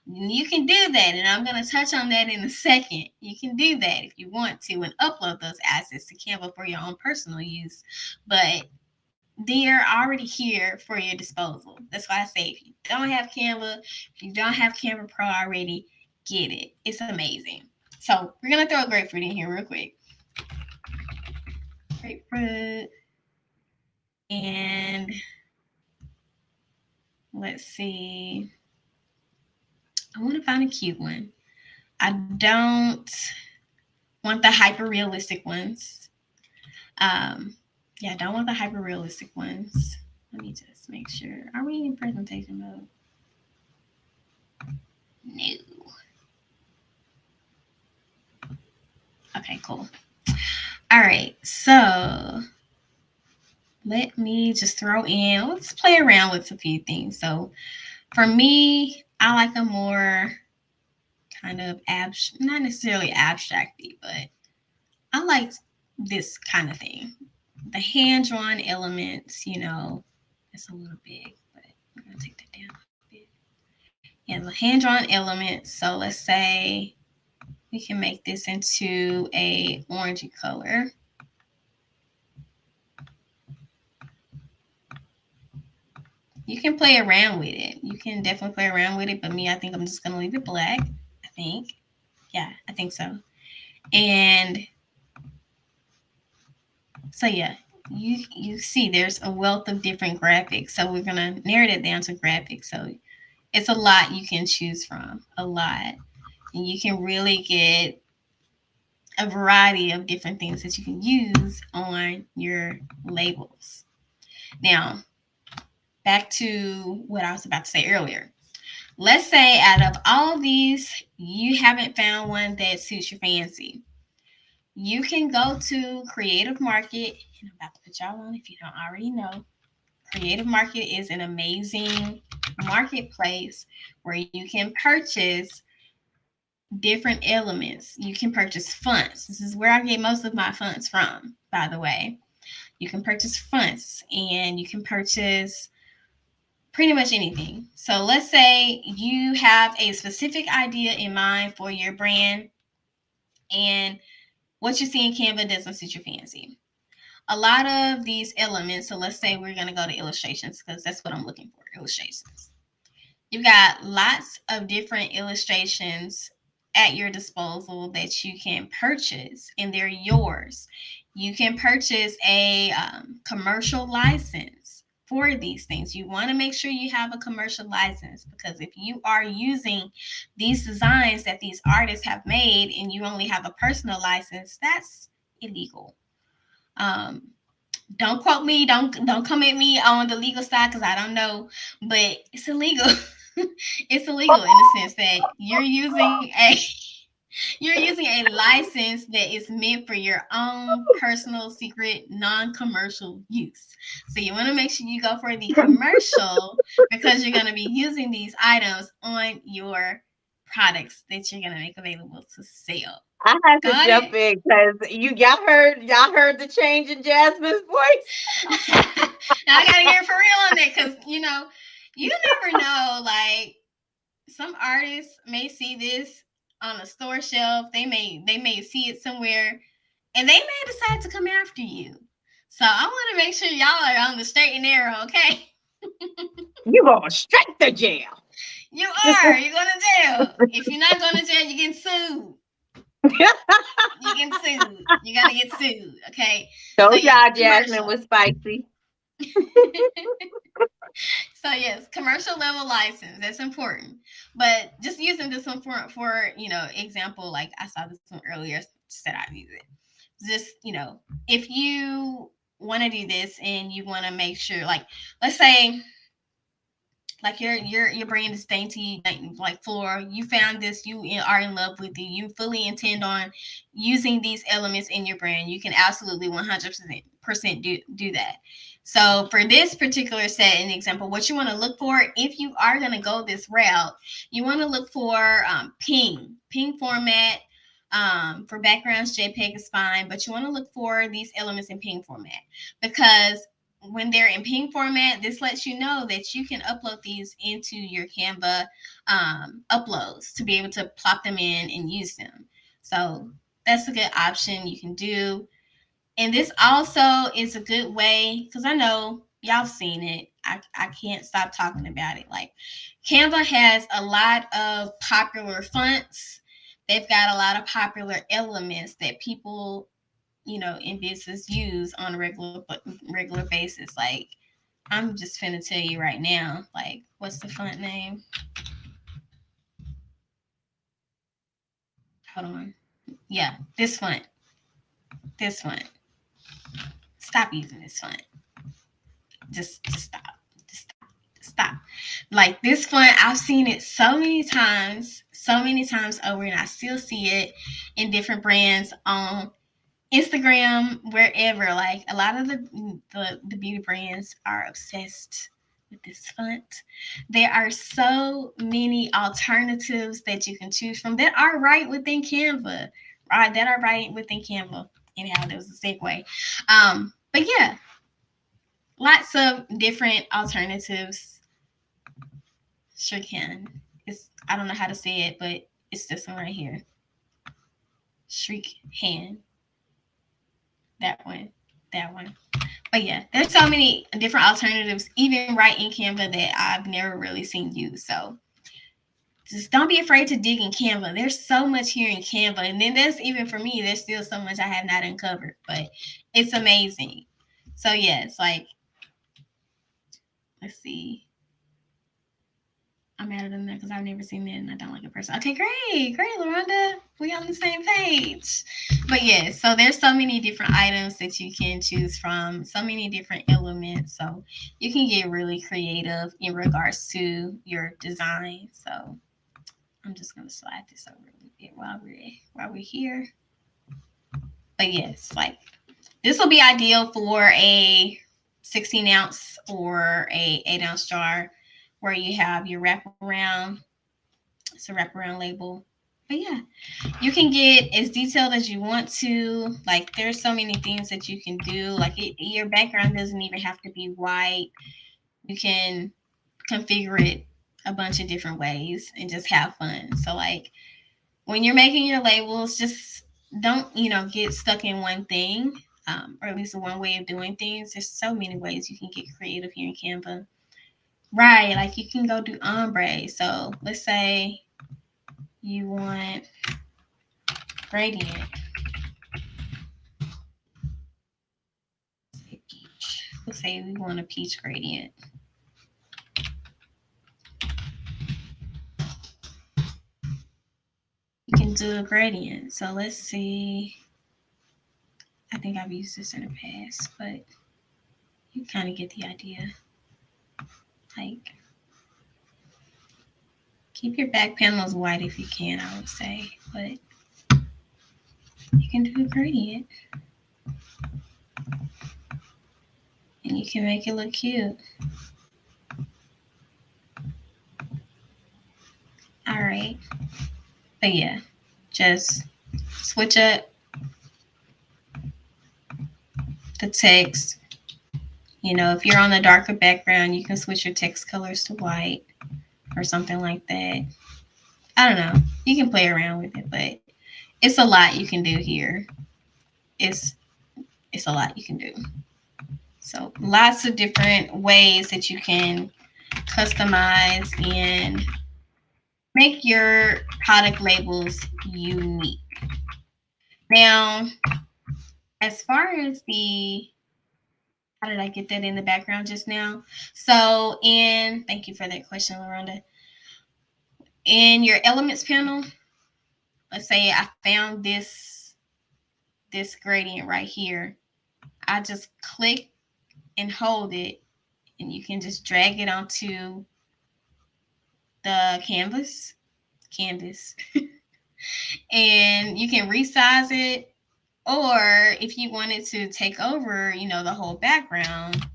You can do that, and I'm going to touch on that in a second. You can do that if you want to and upload those assets to Canva for your own personal use. But they're already here for your disposal. That's why I say if you don't have Canva, if you don't have Canva Pro already, get it. It's amazing. So we're gonna throw a grapefruit in here real quick. Grapefruit, and let's see. I want to find a cute one. I don't want the hyper realistic ones. Yeah, I don't want the hyper realistic ones. Let me just make sure. Are we in presentation mode? No. Okay, cool. All right, so let me just throw in, let's play around with a few things. So for me, I like a more kind of not necessarily abstracty, but I like this kind of thing. The hand-drawn elements, it's a little big, but we're gonna take that down a bit. Yeah, the hand-drawn elements. So let's say we can make this into a orangey color. You can play around with it. You can definitely play around with it, but me, I think I'm just gonna leave it black. I think. Yeah, I think so. And so yeah, you see there's a wealth of different graphics. So we're gonna narrow it down to graphics. So it's a lot you can choose from. A lot. And you can really get a variety of different things that you can use on your labels. Now, back to what I was about to say earlier. Let's say out of all of these, you haven't found one that suits your fancy. You can go to Creative Market, and I'm about to put y'all on if you don't already know. Creative Market is an amazing marketplace where you can purchase different elements. You can purchase fonts. This is where I get most of my fonts from, by the way. You can purchase fonts and you can purchase pretty much anything. So let's say you have a specific idea in mind for your brand and what you see in Canva doesn't suit your fancy. A lot of these elements, so let's say we're going to go to illustrations because that's what I'm looking for, illustrations. You've got lots of different illustrations at your disposal that you can purchase, and they're yours. You can purchase a commercial license for these things. You want to make sure you have a commercial license because if you are using these designs that these artists have made and you only have a personal license, that's illegal. Don't quote me. Don't come at me on the legal side because I don't know, but it's illegal. It's illegal in the sense that you're using a license that is meant for your own personal, secret, non-commercial use. So you want to make sure you go for the commercial because you're going to be using these items on your products that you're going to make available to sell. I had to Got jump it? in because y'all heard the change in Jasmine's voice. Now I gotta get for real on that because you never know. Like some artists may see this on a store shelf. They may see it somewhere, and they may decide to come after you. So I want to make sure y'all are on the straight and narrow. Okay, You going straight to jail. you are. You're going to jail. If you're not going to jail, you're getting sued. You're getting sued. You gotta get sued. Okay. So Told yes, y'all Jasmine commercial. was spicy. So yes, commercial level license. That's important. But just using this one for example, like I saw this one earlier, said I'd use it. Just if you want to do this and you want to make sure, like, let's say like your brand is dainty like floor, you found this, you are in love with it, you fully intend on using these elements in your brand, you can absolutely 100% do that. So for this particular set and example, what you want to look for if you are going to go this route, you want to look for ping format. For backgrounds, JPEG is fine, but you want to look for these elements in ping format because when they're in ping format, this lets you know that you can upload these into your Canva uploads to be able to plop them in and use them. So that's a good option you can do. And this also is a good way because I know Y'all seen it. I can't stop talking about it. Like, Canva has a lot of popular fonts. They've got a lot of popular elements that people, in business use on a regular basis. Like, I'm just finna tell you right now, like, what's the font name? Hold on. Yeah, this font. This font. Stop using this font. Just stop. Just stop. Just stop. Like, this font, I've seen it so many times over, and I still see it in different brands on Instagram, wherever. Like, a lot of the beauty brands are obsessed with this font. There are so many alternatives that you can choose from that are right within Canva. Right, that are right within Canva. Anyhow, that was a segue. But yeah, lots of different alternatives. Sure can. I don't know how to say it, but it's this one right here. Shriek hand. That one. But yeah, there's so many different alternatives, even right in Canva, that I've never really seen used. So just don't be afraid to dig in Canva. There's so much here in Canva. And then there's, even for me, there's still so much I have not uncovered, but it's amazing. So yeah, it's like, let's see. I'm added in there because I've never seen that and I don't like a person. Okay, great, LaRonda. We on the same page. But yeah, so there's so many different items that you can choose from, so many different elements. So you can get really creative in regards to your design. So I'm just gonna slide this over a little bit while we're here. But yes, like, this will be ideal for a 16 ounce or a 8-ounce jar where you have your wraparound. It's a wraparound label. But yeah, you can get as detailed as you want to. Like, there's so many things that you can do. Like, your background doesn't even have to be white. You can configure it a bunch of different ways and just have fun. So like, when you're making your labels, just don't, get stuck in one thing, or at least one way of doing things. There's so many ways you can get creative here in Canva. Right, like, you can go do ombre. So let's say you want gradient. Let's say we want a peach gradient. You can do a gradient. So let's see. I think I've used this in the past, but you kind of get the idea. Like, keep your back panels white if you can, I would say, but you can do a gradient. And you can make it look cute. All right. But yeah, just switch up the text. If you're on a darker background, you can switch your text colors to white or something like that. I don't know. You can play around with it, but it's a lot you can do here. It's a lot you can do. So lots of different ways that you can customize and make your product labels unique. Now, as far as how did I get that in the background just now? So thank you for that question, LaRonda. In your elements panel, let's say I found this gradient right here. I just click and hold it, and you can just drag it onto the canvas. And you can resize it, or if you wanted to take over, the whole background,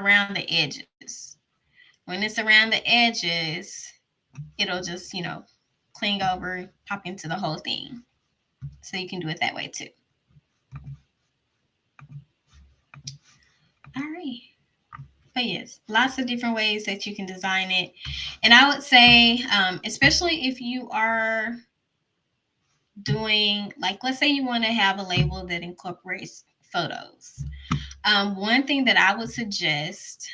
around the edges. When it's around the edges, it'll just, cling over, pop into the whole thing. So you can do it that way too. All right. But yes, lots of different ways that you can design it. And I would say, especially if you are doing, like, let's say you want to have a label that incorporates photos. One thing that I would suggest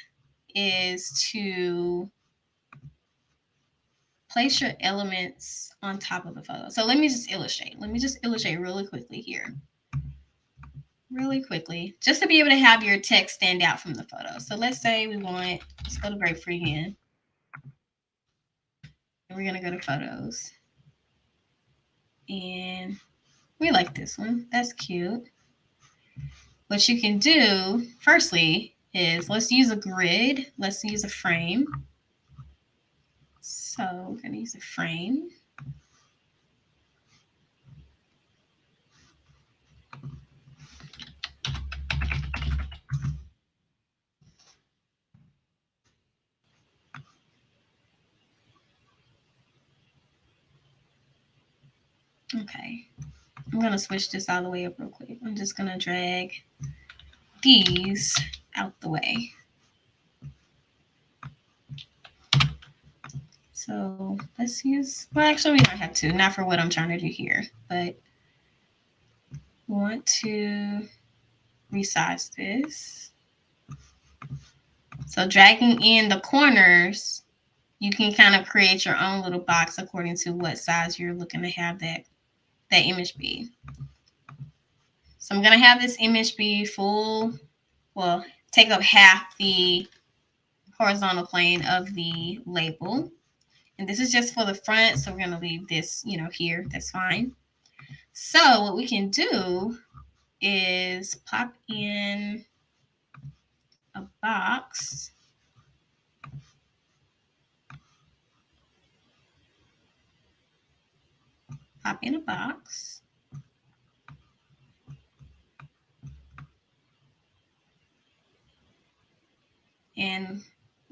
is to place your elements on top of the photo. So let me just illustrate. Let me just illustrate really quickly here. Really quickly, just to be able to have your text stand out from the photo. So let's say we want, let's go to grapefruit again. And we're going to go to photos. And we like this one. That's cute. What you can do, firstly, is let's use a grid. Let's use a frame. So we're going to use a frame. Okay. I'm going to switch this all the way up real quick. I'm just going to drag these out the way. So let's use, well, actually, we don't have to, not for what I'm trying to do here, but we want to resize this. So dragging in the corners, you can kind of create your own little box according to what size you're looking to have that image be. So I'm going to have this image be full, well, take up half the horizontal plane of the label. And this is just for the front, so we're going to leave this, here. That's fine. So what we can do is pop in a box. Pop in a box. And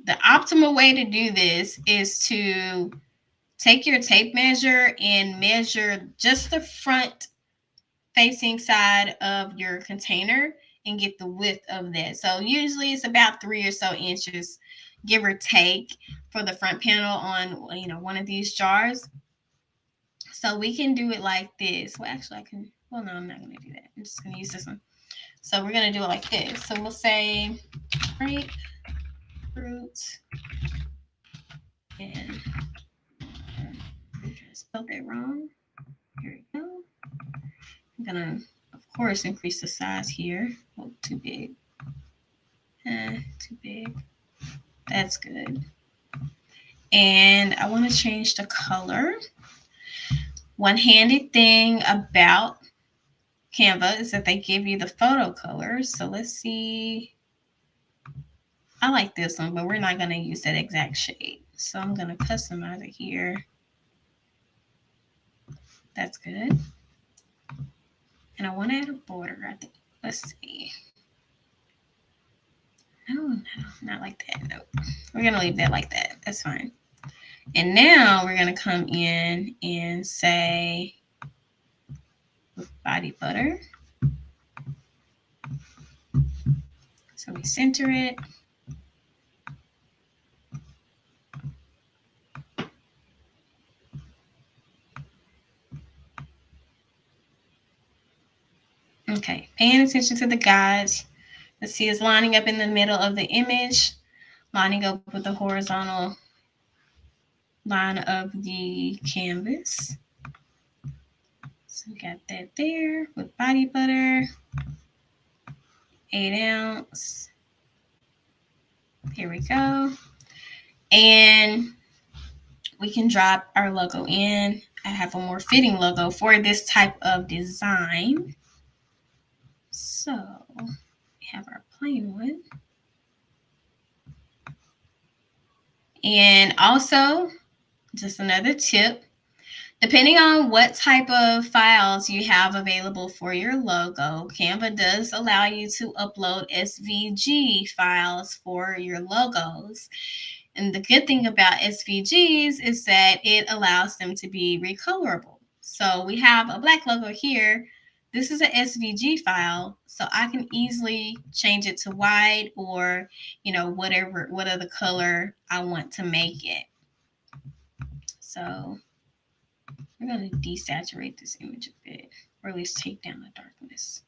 the optimal way to do this is to take your tape measure and measure just the front facing side of your container and get the width of that. So usually it's about 3 or so inches, give or take, for the front panel on one of these jars. So we can do it like this. Well, actually I can, well, no, I'm not going to do that. I'm just going to use this one. So we're going to do it like this. So we'll say grapefruit and I spelled that wrong. Here we go. I'm gonna, of course, increase the size here. Oh, too big. Too big. That's good. And I want to change the color. One handy thing about Canva is that they give you the photo colors. So let's see. I like this one, but we're not going to use that exact shade. So I'm going to customize it here. That's good. And I want to add a border, I think. Let's see. No, not like that. Nope. We're going to leave that like that. That's fine. And now we're going to come in and say with body butter. So we center it. Okay, paying attention to the guides. Let's see, it's lining up in the middle of the image, lining up with the horizontal line of the canvas. So we got that there with body butter, 8 ounce. Here we go. And we can drop our logo in. I have a more fitting logo for this type of design. So we have our plain one. And also, just another tip, depending on what type of files you have available for your logo, Canva does allow you to upload SVG files for your logos. And the good thing about SVGs is that it allows them to be recolorable. So we have a black logo here, this is an SVG file, so I can easily change it to white or, what other color I want to make it. So we're going to desaturate this image a bit, or at least take down the darkness,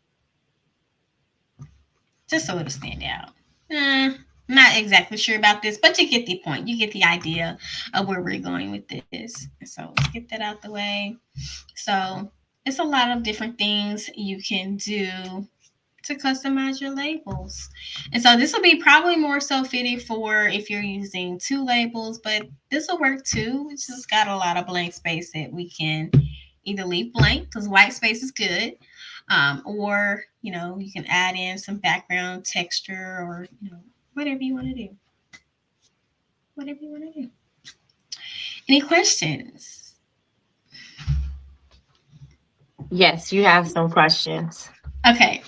just so it'll stand out. Not exactly sure about this, but you get the point. You get the idea of where we're going with this. So let's get that out the way. So it's a lot of different things you can do to customize your labels. And so this will be probably more so fitted for if you're using 2 labels, but this will work too. It's just got a lot of blank space that we can either leave blank because white space is good, or you can add in some background texture or whatever you want to do. Whatever you want to do. Any questions? Yes, you have some questions. Okay.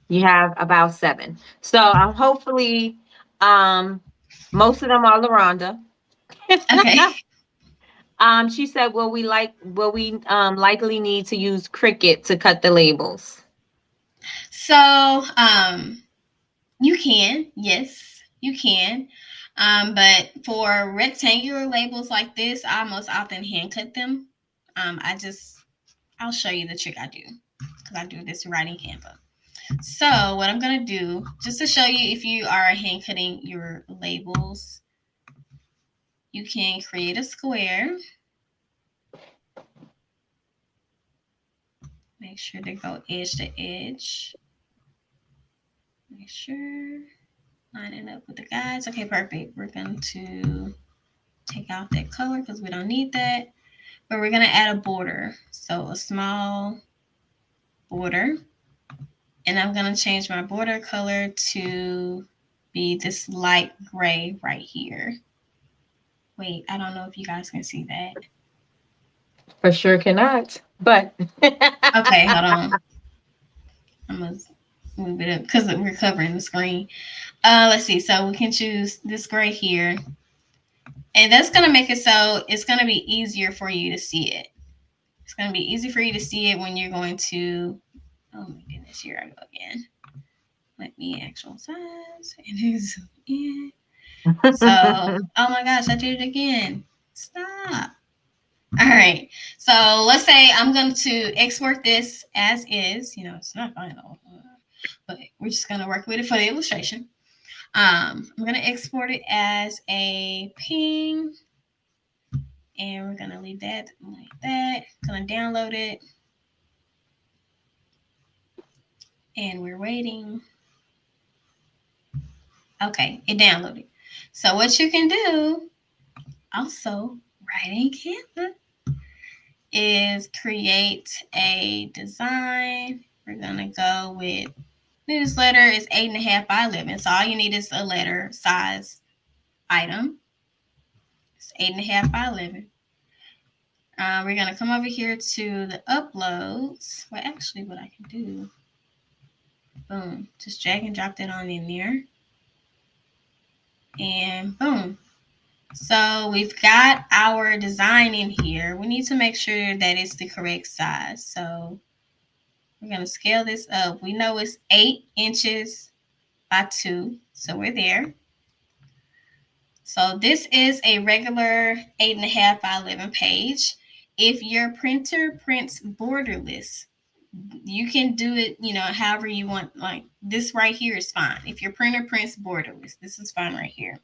You have about 7. So hopefully, most of them are LaRonda. Okay. She said, will we likely need to use Cricut to cut the labels? So, you can, yes, you can. But for rectangular labels like this, I most often hand cut them. I'll show you the trick I do because I do this right in Canva. So what I'm going to do, just to show you if you are hand cutting your labels, you can create a square. Make sure they go edge to edge. Make sure line it up with the guides. Okay, perfect. We're going to take out that color because we don't need that. But we're going to add a border. So a small border. And I'm going to change my border color to be this light gray right here. Wait, I don't know if you guys can see that. For sure cannot, but Okay, hold on. I'm going to move it up because we're covering the screen. Let's see. So we can choose this gray here. And that's going to make it so it's going to be easier for you to see it. It's going to be easy for you to see it when you're going to, oh my goodness, here I go again. Let me actual size and zoom in. So, oh my gosh, I did it again. Stop. All right. So let's say I'm going to export this as is. It's not final, but we're just going to work with it for the illustration. I'm going to export it as a ping, and we're going to leave that like that. Going to download it, and we're waiting. Okay, it downloaded. So what you can do also right in Canva is create a design. We're gonna go with newsletter is 8.5 by 11. So all you need is a letter size item. It's 8.5 by 11. We're gonna come over here to the uploads. Well, actually, what I can do, boom, just drag and drop that on in there, and boom. So we've got our design in here. We need to make sure that it's the correct size. So we're going to scale this up. We know it's 8 inches by 2. So we're there. So this is a regular 8.5 by 11 page. If your printer prints borderless, you can do it, however you want. Like this right here is fine. If your printer prints borderless, this is fine right here.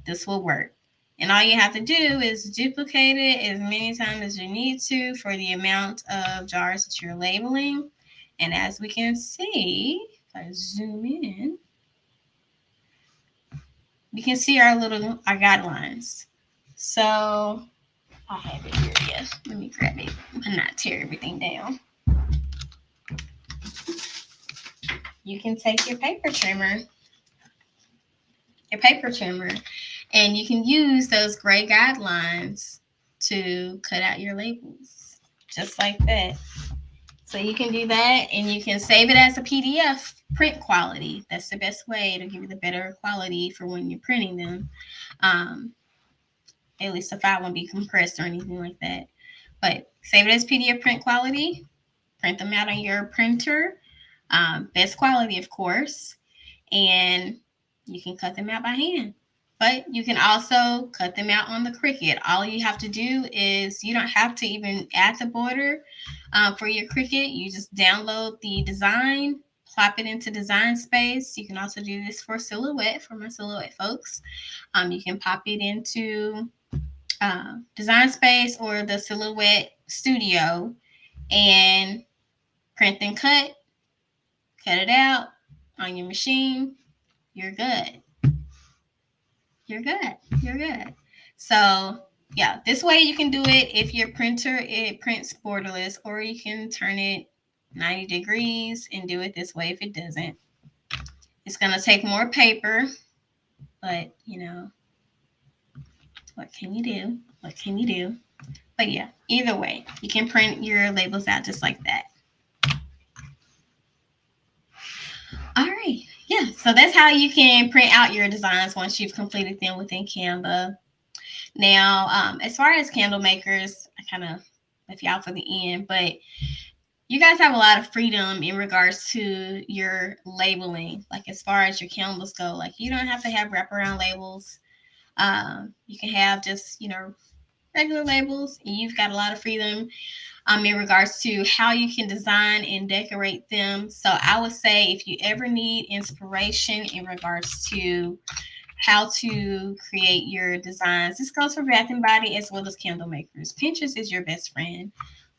This will work. And all you have to do is duplicate it as many times as you need to for the amount of jars that you're labeling. And as we can see, if I zoom in, we can see our guidelines. So I have it here. Yeah, let me grab it and not tear everything down. You can take your paper trimmer, and you can use those gray guidelines to cut out your labels, just like that. So you can do that, and you can save it as a PDF print quality. That's the best way to give you the better quality for when you're printing them. At least the file won't be compressed or anything like that. But save it as PDF print quality, print them out on your printer, best quality, of course, and you can cut them out by hand. But you can also cut them out on the Cricut. All you have to do is you don't have to even add the border for your Cricut. You just download the design, plop it into Design Space. You can also do this for Silhouette, for my Silhouette folks. You can pop it into Design Space or the Silhouette Studio and print and cut it out on your machine. You're good. You're good. You're good. So yeah, this way you can do it if your printer it prints borderless, or you can turn it 90 degrees and do it this way if it doesn't. It's gonna take more paper, but you know, what can you do? What can you do? But yeah, either way, you can print your labels out just like that. All right. Yeah, so that's how you can print out your designs once you've completed them within Canva. Now, as far as candle makers, I kind of left you out for the end, but you guys have a lot of freedom in regards to your labeling. Like as far as your candles go, like you don't have to have wraparound labels. You can have just regular labels, and you've got a lot of freedom in regards to how you can design and decorate them. So I would say if you ever need inspiration in regards to how to create your designs, this goes for Bath and Body as well as candle makers. Pinterest is your best friend.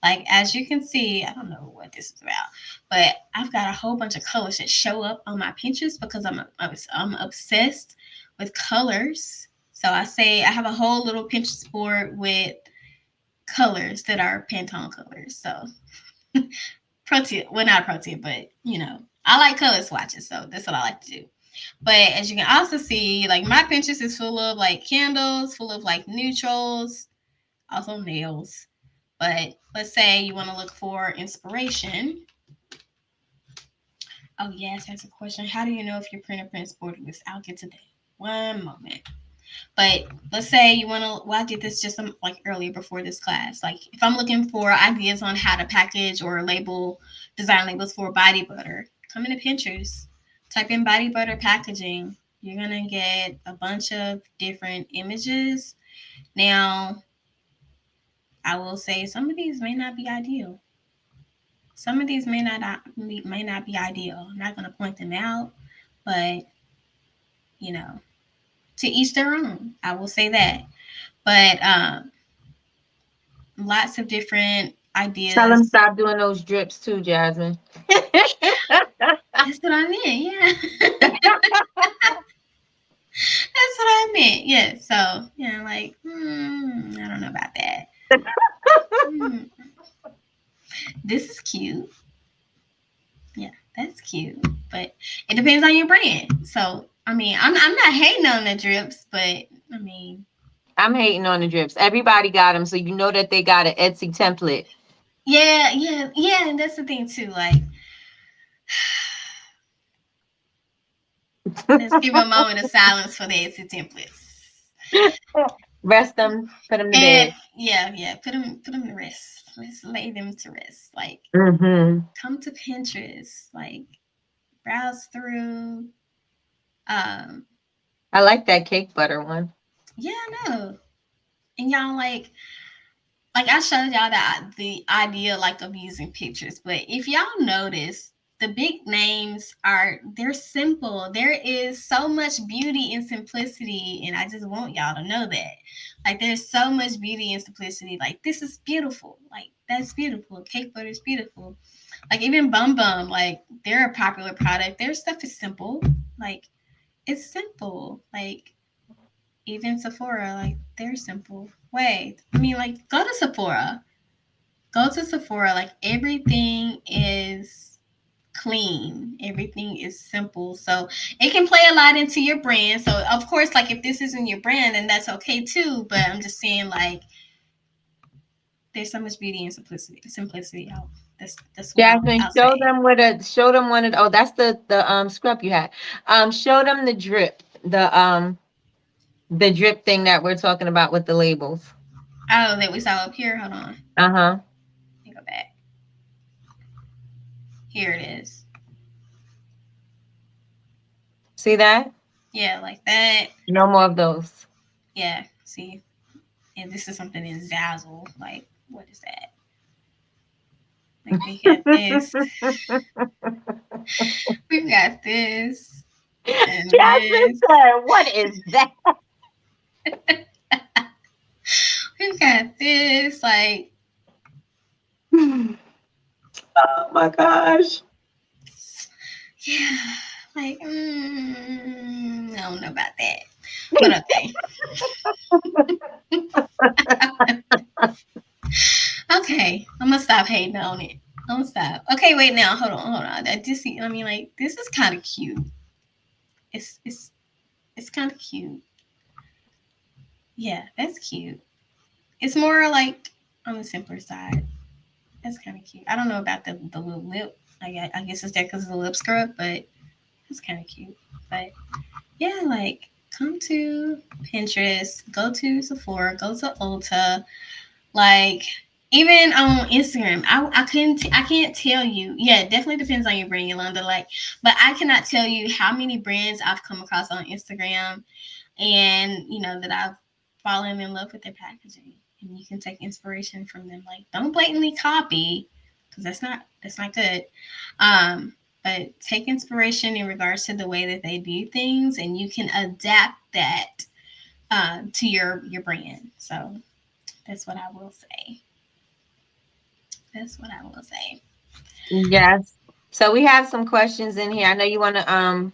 Like as you can see, I don't know what this is about, but I've got a whole bunch of colors that show up on my Pinterest because I'm obsessed with colors. So I say I have a whole little Pinterest board with colors that are Pantone colors. So pro tip, well not pro tip, but I like color swatches, so that's what I like to do. But as you can also see, like my Pinterest is full of like candles, full of like neutrals, also nails. But let's say you want to look for inspiration. Oh yes, that's a question. How do you know if your printer prints borderless? I'll get to that. One moment. But let's say you want to, well, I did this just like earlier before this class. Like if I'm looking for ideas on how to package or label, design labels for body butter, come into Pinterest, type in body butter packaging. You're going to get a bunch of different images. Now, I will say some of these may not be ideal. Some of these may not be ideal. I'm not going to point them out, but you know, to each their own. I will say that. But lots of different Tell them ideas. stop doing those drips too, Jasmine. That's what I meant. Yeah. That's what I meant. Yeah. So, like, I don't know about that. Hmm, this is cute. Yeah, that's cute. But it depends on your brand. So, I mean, I'm not hating on the drips, but I mean, I'm hating on the drips. Everybody got them, so you know that they got an Etsy template. yeah. And that's the thing, too. Like, let's give a moment of silence for the Etsy templates. Rest them, put them to And bed. yeah, put them to rest. Let's lay them to rest. Like Hmm. come to Pinterest, like browse through. Um, I like that cake butter one. yeah, I know. And y'all like I showed y'all the idea like of using pictures, but if y'all notice, the big names they're simple. There is so much beauty and simplicity, and I just want y'all to know that. Like there's so much beauty and simplicity. Like this is beautiful. Like that's beautiful. Cake butter is beautiful. Like even Bum Bum, like they're a popular product. Their stuff is simple. Like it's simple. Like even Sephora, like they're simple. Wait, I mean, like go to Sephora. Go to Sephora. Like everything is clean. Everything is simple. So it can play a lot into your brand. So of course, like if this isn't your brand, then that's okay too. But I'm just saying, like there's so much beauty and simplicity out. That's what Jasmine, I'll say. show them one of the, oh, that's the scrub you had. Show them the drip, the drip thing that we're talking about with the labels. Oh, that we saw up here. Hold on. Uh-huh. Let me go back. Here it is. See that? Yeah, like that. No more of those. Yeah, see? And this is something in Zazzle. Like, what is that? Like, we got this. We've got this. And Jasmine this. said, "What is that?" We've got this. Like, Oh my gosh. yeah. Like, I don't know about that. But okay. Okay. I'm gonna stop hating on it. I'm gonna stop. Okay, wait now. Hold on. I just see, I mean, like, this is kind of cute. It's it's it's kind of cute. Yeah, that's cute. It's more like on the simpler side. That's kind of cute. I don't know about the little lip. I guess it's there because of the lip scrub, but it's kind of cute. But yeah, like, come to Pinterest, go to Sephora, go to Ulta, like, even on Instagram. I can't tell you. Yeah, it definitely depends on your brand, Yolanda. Like, but I cannot tell you how many brands I've come across on Instagram, and that I've fallen in love with their packaging, and you can take inspiration from them. Like, don't blatantly copy, because that's not good. But take inspiration in regards to the way that they do things, and you can adapt that to your brand. So that's what I will say. That's what I will say. Yes. So we have some questions in here. I know you want to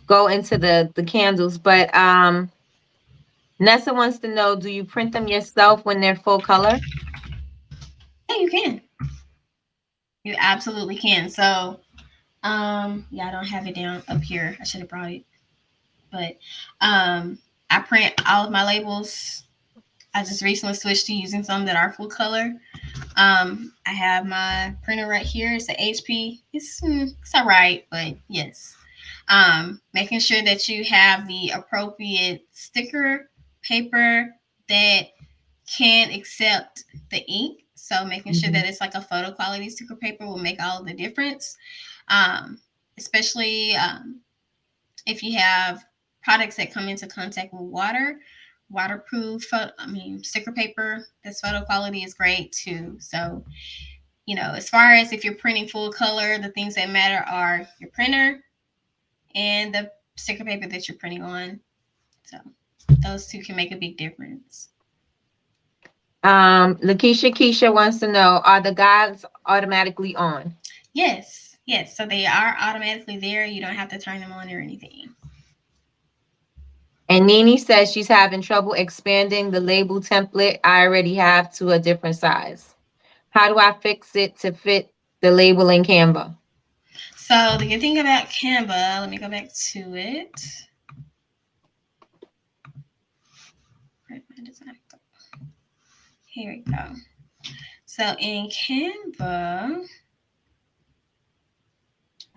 go into the candles, but Nessa wants to know, do you print them yourself when they're full color? Yeah, you can. You absolutely can. So, yeah, I don't have it down up here. I should have brought it, but I print all of my labels. I just recently switched to using some that are full color. I have my printer right here. It's a HP. It's all right, but yes. Making sure that you have the appropriate sticker paper that can accept the ink. So making sure that it's like a photo quality sticker paper will make all the difference. Um, Especially if you have products that come into contact with water, waterproof sticker paper, this photo quality is great too. So as far as if you're printing full color, the things that matter are your printer and the sticker paper that you're printing on. So those two can make a big difference. Lakeisha Keisha wants to know, are the guides automatically on? Yes, so they are automatically there. You don't have to turn them on or anything. And Nini says she's having trouble expanding the label template I already have to a different size. How do I fix it to fit the label in Canva? So the good thing about Canva, let me go back to it. Where did my design go? Here we go. So in Canva,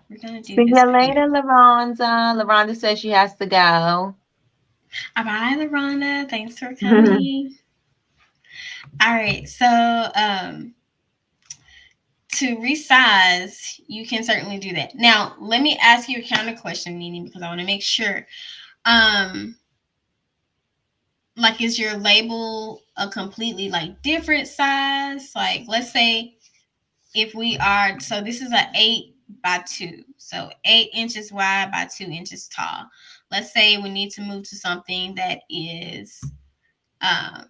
we're gonna do See this you here. later, LaRonda. LaRonda says she has to go. Bye, LaRonda. Thanks for coming. All right, so to resize, you can certainly do that. Now, let me ask you a counter question, Nini, because I want to make sure. Like, is your label a completely like different size? Like, let's say if we are, so this is an 8x2, so 8 inches wide by 2 inches tall. Let's say we need to move to something that is um,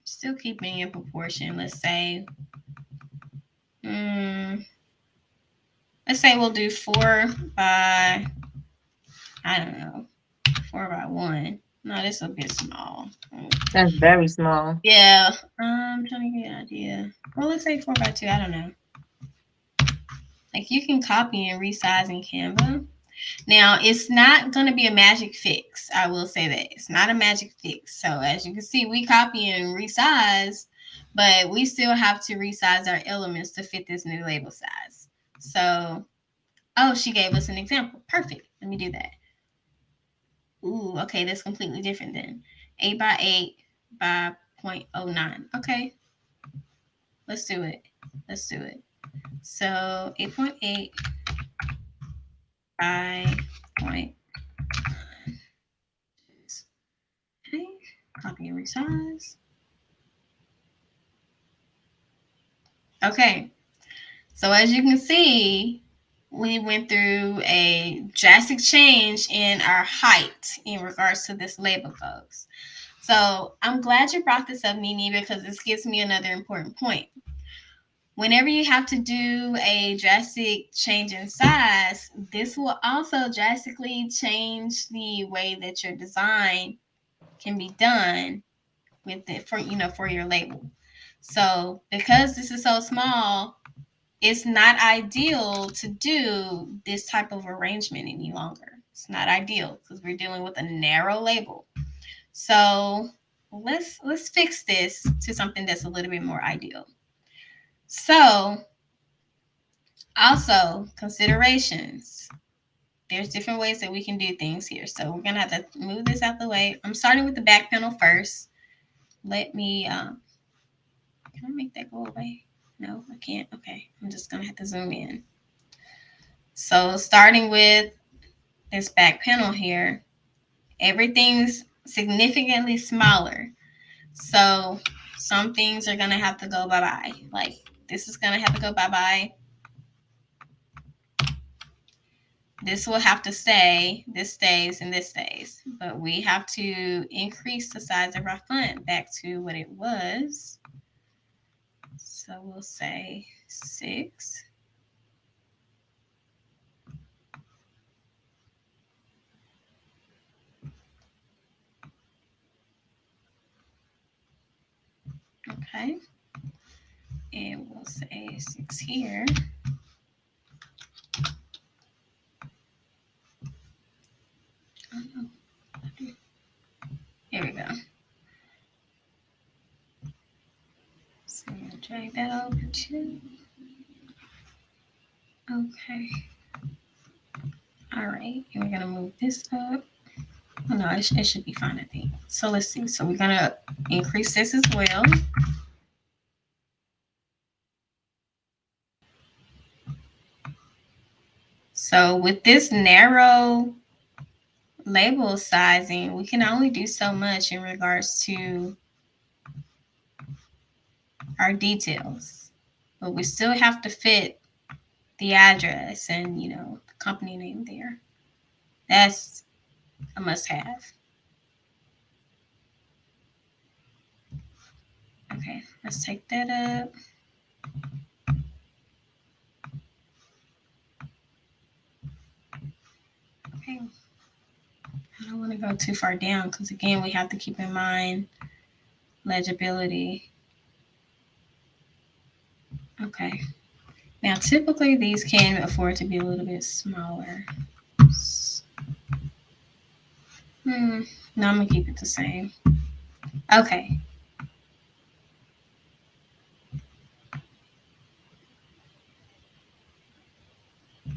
still keeping in proportion. Mm, let's say we'll do 4 by, I don't know, 4 by 1. No, this is a bit small. That's very small. Yeah, I'm trying to get an idea. Well, let's say 4 by 2. I don't know. Like, you can copy and resize in Canva. Now, it's not going to be a magic fix. I will say that it's not a magic fix. So as you can see, we copy and resize, but we still have to resize our elements to fit this new label size. So, oh, she gave us an example. Perfect. Let me do that. Ooh, okay, that's completely different then. 8 by 8 by 0.09. Okay, let's do it. Let's do it. So 8.8 by 0.9. Okay, copy and resize. Okay, so as you can see, we went through a drastic change in our height in regards to this label, folks. So I'm glad you brought this up, Mimi, because this gives me another important point. Whenever you have to do a drastic change in size, this will also drastically change the way that your design can be done with it for your label. So because this is so small, it's not ideal to do this type of arrangement any longer. It's not ideal because we're dealing with a narrow label. So let's fix this to something that's a little bit more ideal. So also considerations. There's different ways that we can do things here. So we're gonna have to move this out the way. I'm starting with the back panel first. Let me can I make that go away? No, I can't. Okay, I'm just gonna have to zoom in. So starting with this back panel here, everything's significantly smaller. So some things are gonna have to go bye-bye. Like this is gonna have to go bye-bye. This will have to stay. This stays and this stays. But we have to increase the size of our font back to what it was. So we'll say 6. Okay. And we'll say 6 here. Here we go. So I'm going to drag that over too. Okay. All right. And we're going to move this up. Oh, no, it should be fine, I think. So let's see. So we're going to increase this as well. So with this narrow label sizing, we can only do so much in regards to our details, but we still have to fit the address and the company name there. That's a must-have. Okay, let's take that up. Okay, I don't want to go too far down because again we have to keep in mind legibility. Okay, now typically these can afford to be a little bit smaller. No, I'm gonna keep it the same. Okay.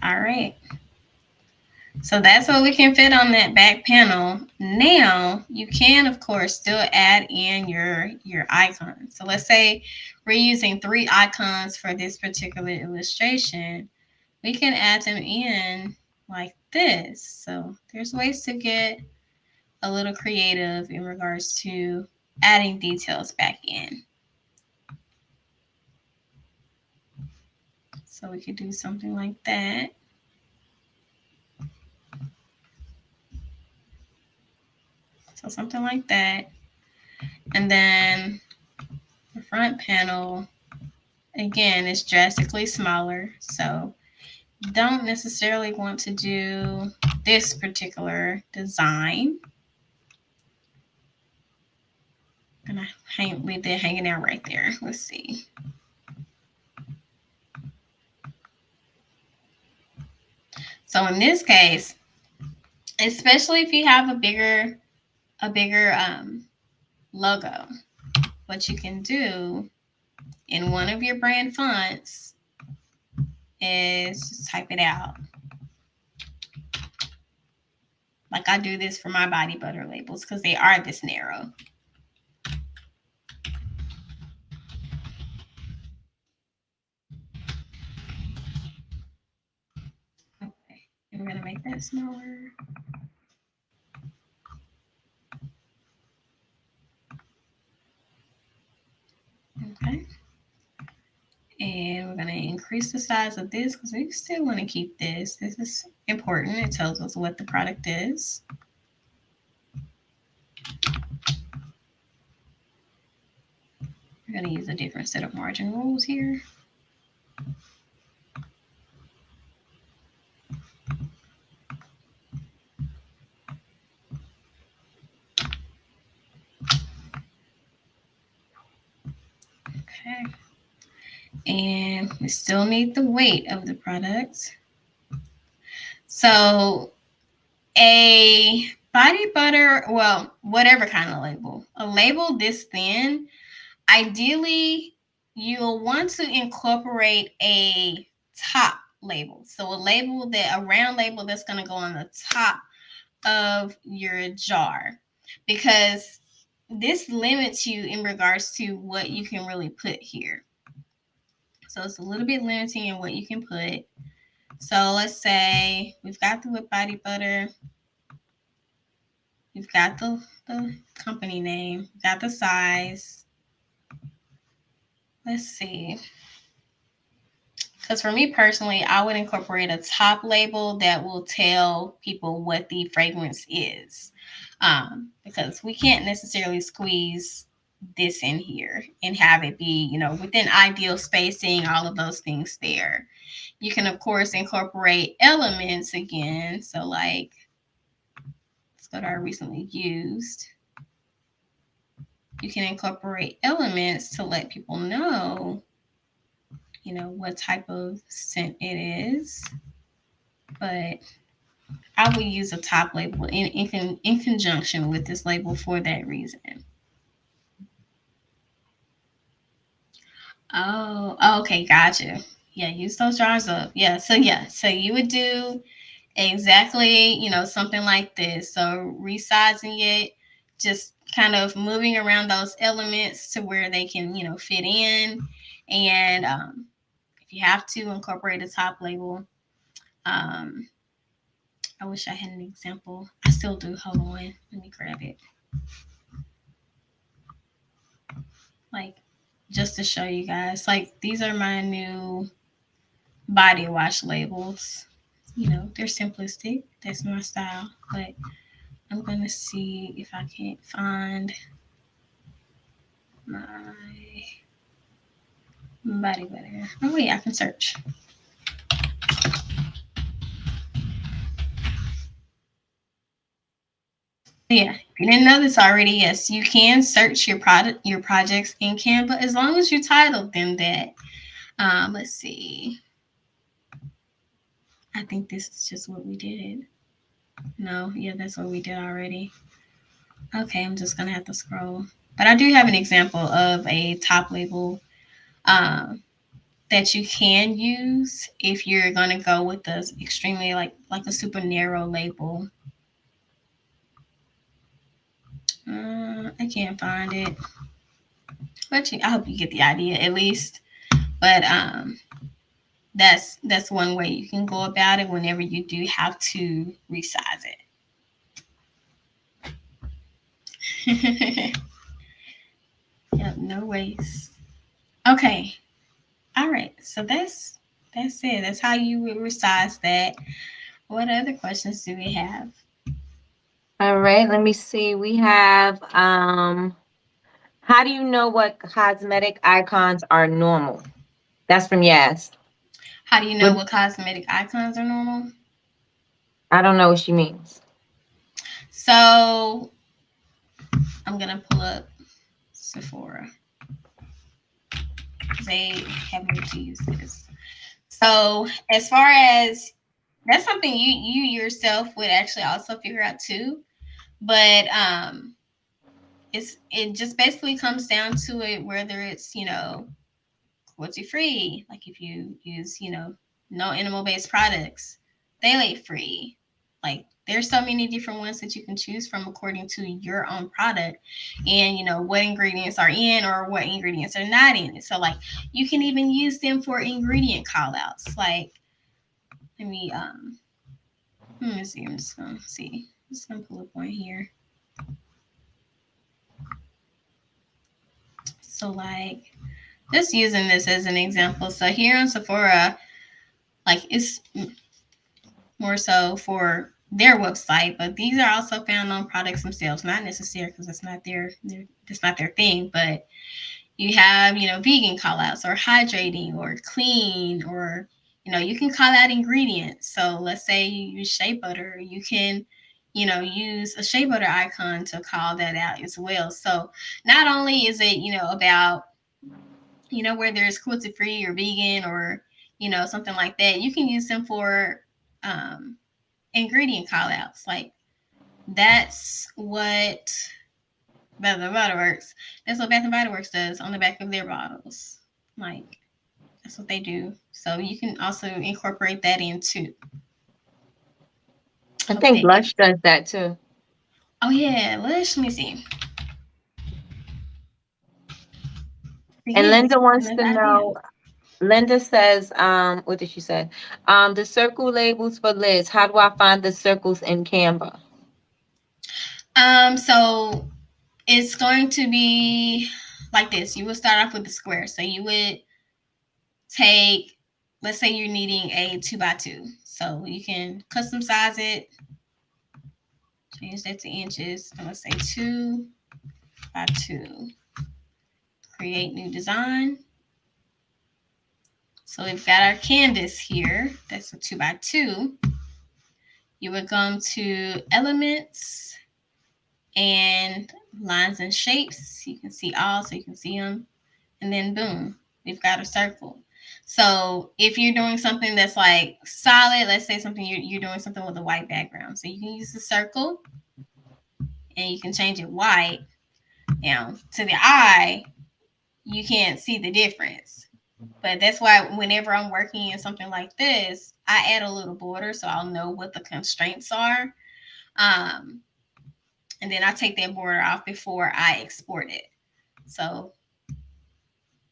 All right. So that's what we can fit on that back panel. Now you can, of course, still add in your icons. So let's say we're using 3 icons for this particular illustration. We can add them in like this. So there's ways to get a little creative in regards to adding details back in. So we could do something like that. So something like that. And then the front panel, again, is drastically smaller. So don't necessarily want to do this particular design. And I leave that hanging out right there. Let's see. So in this case, especially if you have a bigger logo, what you can do in one of your brand fonts is just type it out. Like I do this for my body butter labels because they are this narrow. And we're going to make that smaller. Okay. And we're going to increase the size of this because we still want to keep this. This is important. It tells us what the product is. We're going to use a different set of margin rules here. Okay. And we still need the weight of the product. So a body butter, well, whatever kind of label, a label this thin, ideally you'll want to incorporate a top label. So a round label that's going to go on the top of your jar, because this limits you in regards to what you can really put here. So it's a little bit limiting in what you can put. So let's say we've got the whipped body butter. We've got the company name. We've got the size. Let's see. Because for me personally, I would incorporate a top label that will tell people what the fragrance is. Because we can't necessarily squeeze this in here and have it be, within ideal spacing, all of those things there. You can, of course, incorporate elements again. So, like, let's go to our recently used. You can incorporate elements to let people know, what type of scent it is. But I will use a top label in conjunction with this label for that reason. Oh, okay, gotcha. Yeah, use those jars up. So you would do exactly, something like this. So resizing it, just kind of moving around those elements to where they can, fit in. And if you have to incorporate a top label, I wish I had an example. I still do. Hold on. Let me grab it. Like, just to show you guys. Like, these are my new body wash labels. They're simplistic. That's my style. But I'm going to see if I can't find my body butter. Oh, wait, I can search. Yeah, if you didn't know this already, yes, you can search your projects in Canva as long as you titled them that. Let's see. I think this is just what we did. No, yeah, that's what we did already. Okay, I'm just gonna have to scroll. But I do have an example of a top label that you can use if you're gonna go with the extremely like a super narrow label. I can't find it. But I hope you get the idea at least. But that's one way you can go about it whenever you do have to resize it. Yep, no waste. Okay. All right. So that's it. That's how you would resize that. What other questions do we have? All right, let me see. We have how do you know what cosmetic icons are normal? That's from Yas. How do you know what cosmetic icons are normal? I don't know what she means. So I'm gonna pull up Sephora. They have me to use this. So as far as that's something you yourself would actually also figure out too. But it just basically comes down to it whether it's cruelty free, like if you use no animal based products, phthalate free. Like there's so many different ones that you can choose from according to your own product and what ingredients are in or what ingredients are not in it. So like you can even use them for ingredient call outs. Like let me Let me see. I'm just gonna see. I'm just gonna pull up one here. So like, just using this as an example. So here on Sephora, like it's more so for their website, but these are also found on products themselves. Not necessary because it's not it's not their thing, but you have, vegan call outs or hydrating or clean, or, you can call out ingredients. So let's say you use shea butter, you can, use a shea butter icon to call that out as well. So not only is it, about, whether it's cruelty free or vegan or, something like that, you can use them for ingredient call outs. Like that's what Bath and Body Works. That's what Bath and Body Works does on the back of their bottles. Like that's what they do. So you can also incorporate that into. I Hope think that Lush does that too. Oh yeah, let me see. And Again, Linda wants another to idea. know. Linda says, what did she say? The circle labels for Liz. How do I find the circles in Canva? So it's going to be like this. You will start off with the square. So you would take, let's say you're needing a 2x2. So you can custom size it, change that to inches. I'm gonna say 2x2. Create new design. So we've got our canvas here. That's a 2x2. You would come to elements and lines and shapes. You can see all, so you can see them. And then boom, we've got a circle. So if you're doing something that's like solid, let's say something you're doing something with a white background. So you can use the circle and you can change it white. Now to the eye, you can't see the difference. But that's why whenever I'm working in something like this, I add a little border so I'll know what the constraints are. Um, and then I take that border off before I export it. So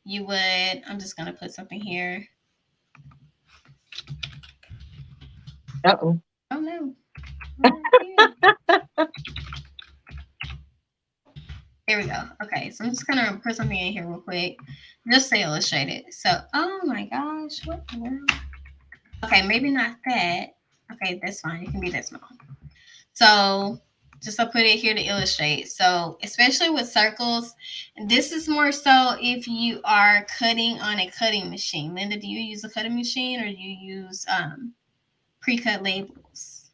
you would, I'm just going to put something here. Uh-oh. Oh no. Here we go. Okay, so I'm just going to put something in here real quick just to illustrate it. So, oh my gosh, what the world? Okay, maybe not that. Okay, that's fine. It can be that small. So just I'll put it here to illustrate. So especially with circles, this is more so if you are cutting on a cutting machine. Linda, do you use a cutting machine or do you use pre-cut labels?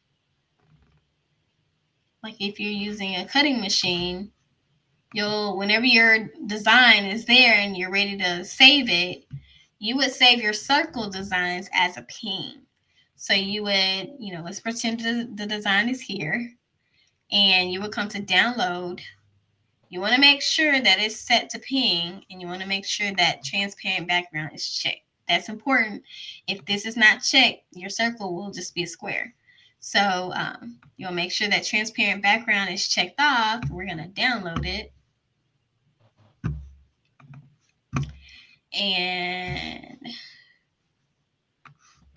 Like if you're using a cutting machine, you'll, whenever your design is there and you're ready to save it, you would save your circle designs as a ping. So you would, let's pretend the design is here and you would come to download. You want to make sure that it's set to ping and you want to make sure that transparent background is checked. That's important. If this is not checked, your circle will just be a square. So you'll make sure that transparent background is checked off. We're going to download it. And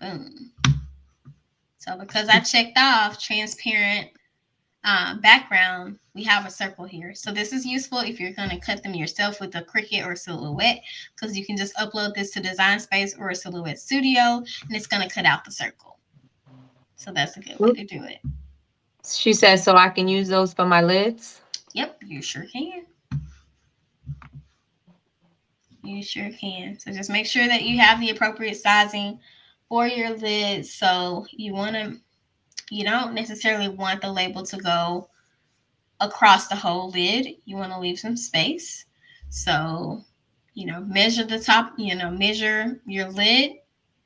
boom. So because I checked off transparent background, we have a circle here. So this is useful if you're going to cut them yourself with a Cricut or Silhouette, because you can just upload this to Design Space or a Silhouette Studio, and it's going to cut out the circle. So that's a good way to do it. She says, so I can use those for my lids? Yep, you sure can. You sure can. So just make sure that you have the appropriate sizing for your lids. So you don't necessarily want the label to go across the whole lid. You want to leave some space. So, measure the top, measure your lid.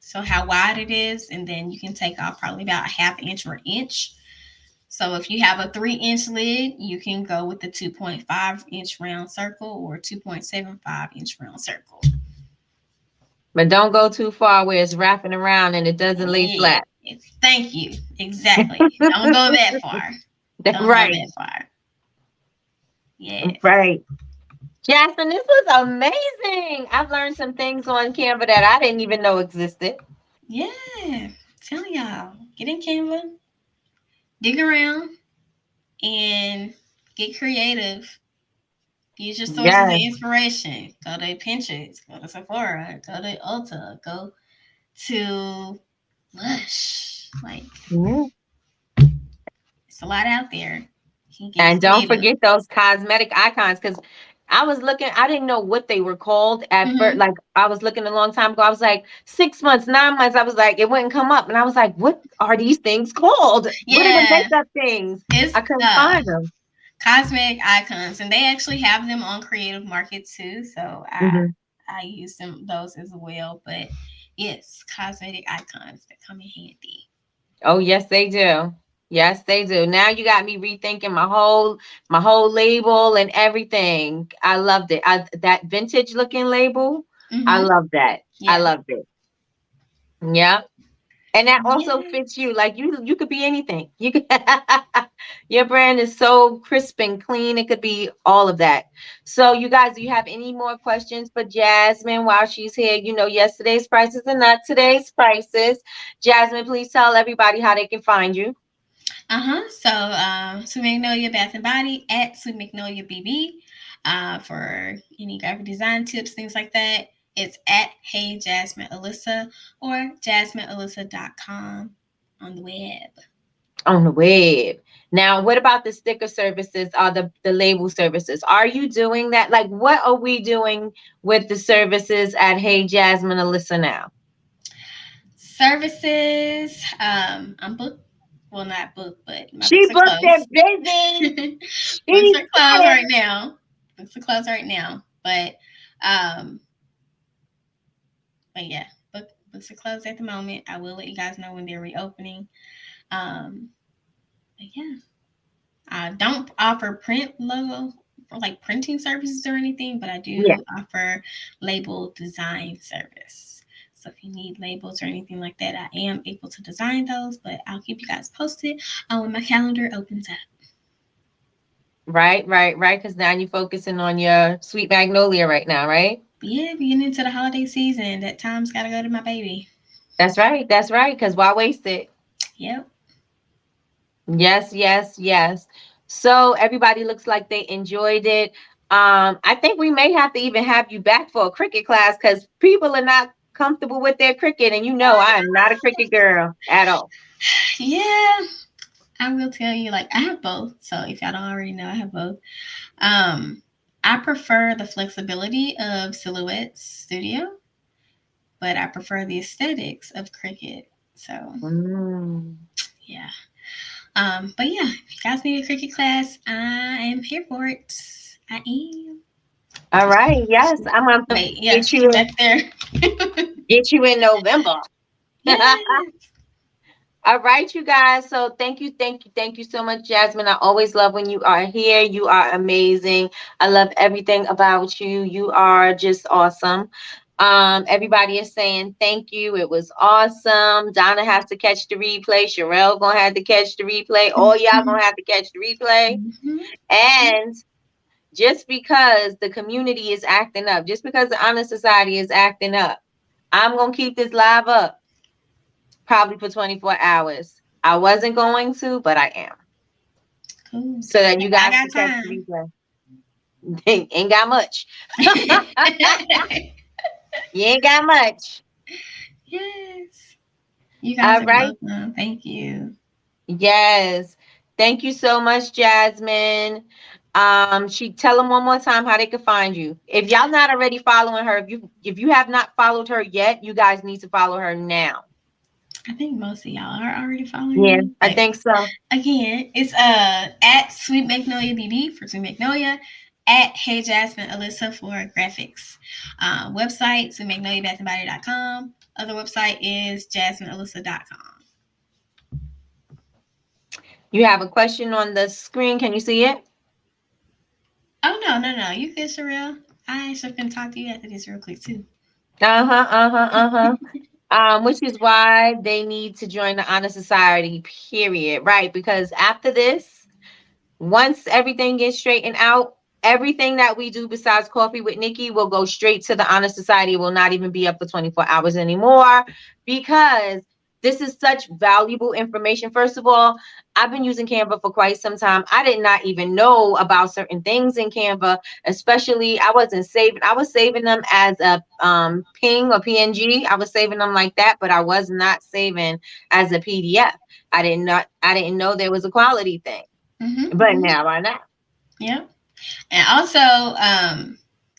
So how wide it is. And then you can take off probably about a half inch or inch. So if you have a 3-inch lid, you can go with the 2.5-inch round circle or 2.75-inch round circle. But don't go too far where it's wrapping around and it doesn't lay flat. Thank you. Exactly. Don't go that far. Don't Right. go that far. Yeah. Right. Jasmine, this was amazing. I've learned some things on Canva that I didn't even know existed. Yeah. Tell y'all. Get in Canva. dig around and get creative. Use your sources of Yes. inspiration. Go to Pinterest, go to Sephora, go to Ulta, go to Lush. Like, Mhm. it's a lot out there. You can get And don't creative. forget those cosmetic icons, because I was looking, I didn't know what they were called at first. Mm-hmm. Like I was looking a long time ago. I was like, 6 months, 9 months. I was like, it wouldn't come up. And I was like, what are these things called? What are the Yeah, makeup things? it's I couldn't find them. cosmetic icons, and they actually have them on Creative Market too. So Hmm. I use them those as well. But yes, cosmetic icons that come in handy. Oh, yes, they do. Yes, they do. Now you got me rethinking my whole label and everything. I loved it. That vintage looking label. I Mm-hmm. love that. I Yeah. loved it. Yeah. And that also fits Yes. you. Like you could be anything. You could your brand is so crisp and clean. It could be all of that. So you guys, do you have any more questions for Jasmine while she's here? Yesterday's prices are not today's prices. Jasmine, please tell everybody how they can find you. So, Sweet Magnolia Bath and Body at Sweet Magnolia BB. For any graphic design tips, things like that, it's at Hey Jasmine Alyssa or jasminealyssa.com on the web. On the web. Now, what about the sticker services or the label services? Are you doing that? Like, what are we doing with the services at Hey Jasmine Alyssa now? Services, I'm booked. Well, not booked, but my She books are booked it closed. busy. Books She are closed said it. right now. Books are closed right now. Um, but yeah, books are closed at the moment. I will let you guys know when they're reopening. Um, but yeah, I don't offer print logo or like printing services or anything, but I Yeah, do offer label design service. So if you need labels or anything like that, I am able to design those, but I'll keep you guys posted when my calendar opens up. right, right, right. Because now you're focusing on your sweet magnolia right now, right? But yeah, we getting into the holiday season. That time's got to go to my baby. That's right. That's right. Because why waste it? Yep. Yes, yes, yes. So everybody looks like they enjoyed it. I think we may have to even have you back for a cricket class because people are not comfortable with their cricket, and I am not a cricket girl at all. Yeah, I will tell you, like, I have both. So if y'all don't already know, I have both. Um, I prefer the flexibility of Silhouette Studio, but I prefer the aesthetics of Cricut. So Mm. yeah. But yeah, if you guys need a Cricut class, I am here for it. I am. All right. Yes, I'm gonna Wait, yeah, get she's you back there. get you in November. Yes. All right, you guys. So thank you, thank you, thank you so much, Jasmine. I always love when you are here. You are amazing. I love everything about you. You are just awesome. Everybody is saying thank you. It was awesome. Donna has to catch the replay. Sherelle gonna have to catch the replay. All y'all gonna have to catch the replay. Mhm. And just because the community is acting up, just because the honor society is acting up, I'm gonna keep this live up probably for 24 hours. I wasn't going to, but I am. Cool. So that you I guys got can catch the time. replay. Ain't got much. You ain't got much. Yes. You guys All are right. welcome. Thank you. Yes. Thank you so much, Jasmine. She tell them one more time how they can find you. If y'all not already following her, if you have not followed her yet, you guys need to follow her now. I think most of y'all are already following Yeah, me. I But think so. again, it's at Sweet Magnolia BB for Sweet Magnolia, at Hey Jasmine Alyssa for graphics. Website sweetmagnoliabathandbody.com. Other website is jasminealyssa.com. You have a question on the screen. Can you see it? Oh no. You good, Sherelle? I actually can talk to you after this real quick too. Uh-huh, uh-huh, uh-huh. Which is why they need to join the honor society, period. Right? Because after this, once everything gets straightened out, everything that we do besides coffee with Nikki will go straight to the honor society. It will not even be up for 24 hours anymore because This is such valuable information. First of all, I've been using Canva for quite some time. I did not even know about certain things in Canva, especially I was saving them as a ping or PNG. I was saving them like that, but I was not saving as a PDF. I didn't know there was a quality thing. But Mm-hmm. now I know. Yeah. And also,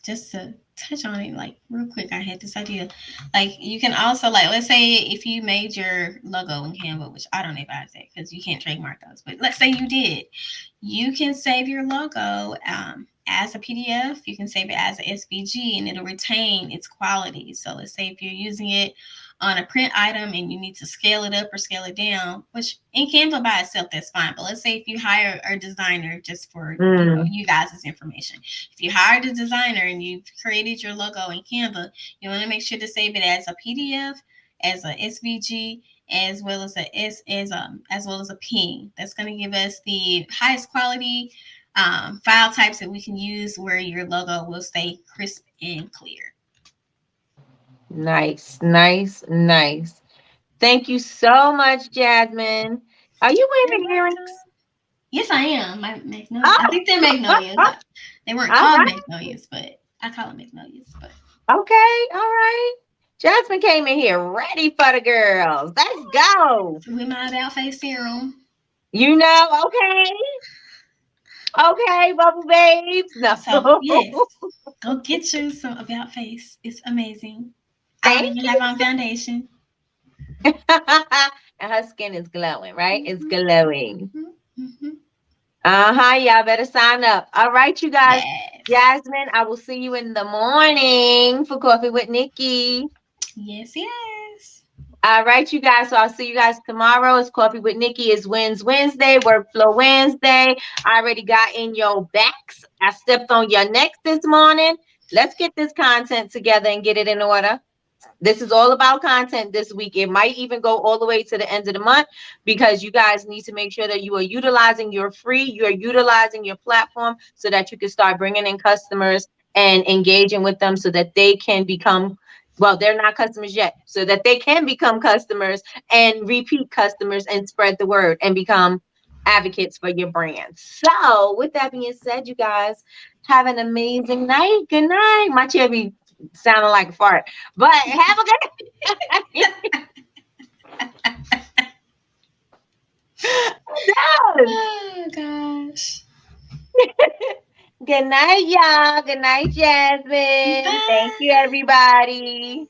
just to touch on it like real quick, I had this idea. Like you can also like let's say if you made your logo in Canva, which I don't advise that because you can't trademark those, but let's say you did, you can save your logo as a PDF. You can save it as a SVG, and it'll retain its quality. So let's say if you're using it on a print item and you need to scale it up or scale it down, which in Canva by itself that's fine. But let's say if you hire a designer, just for Mm, you guys' information, if you hired a designer and you've created your logo in Canva, you want to make sure to save it as a PDF, as a SVG, as well as as well as a ping. That's going to give us the highest quality file types that we can use where your logo will stay crisp and clear. nice, nice, nice. Thank you so much, Jasmine. Are you You're wearing earrings? welcome. Yes, I am. My magnolia. I Oh, think they're magnolias. They weren't all called right. magnolias, but I call them magnolias. But Okay, all right. Jasmine came in here ready for the girls. Let's go. with my about face serum. Okay, okay, bubble babes. No, So yes, go get you some about face. It's amazing. I don't thank even have you. on foundation. And her skin is glowing, right? It's Mm-hmm, glowing. mm-hmm. Uh-huh. Y'all better sign up. All right, you guys. Yes, Jasmine, I will see you in the morning for Coffee with Nikki. yes, yes. All right, you guys. So I'll see you guys tomorrow. It's Coffee with Nikki. It's Wednesday, Workflow Wednesday. I already got in your backs. I stepped on your necks this morning. Let's get this content together and get it in order. This is all about content this week. It might even go all the way to the end of the month because you guys need to make sure that you are utilizing your free, you are utilizing your platform so that you can start bringing in customers and engaging with them so that they can become, well, they're not customers yet, so that they can become customers and repeat customers and spread the word and become advocates for your brand. So, with that being said, you guys have an amazing night. Good night. My chair be sounding like a fart. But have a good night. Oh gosh. Good night, y'all. Good night, Jasmine. Thank you, Bye. everybody.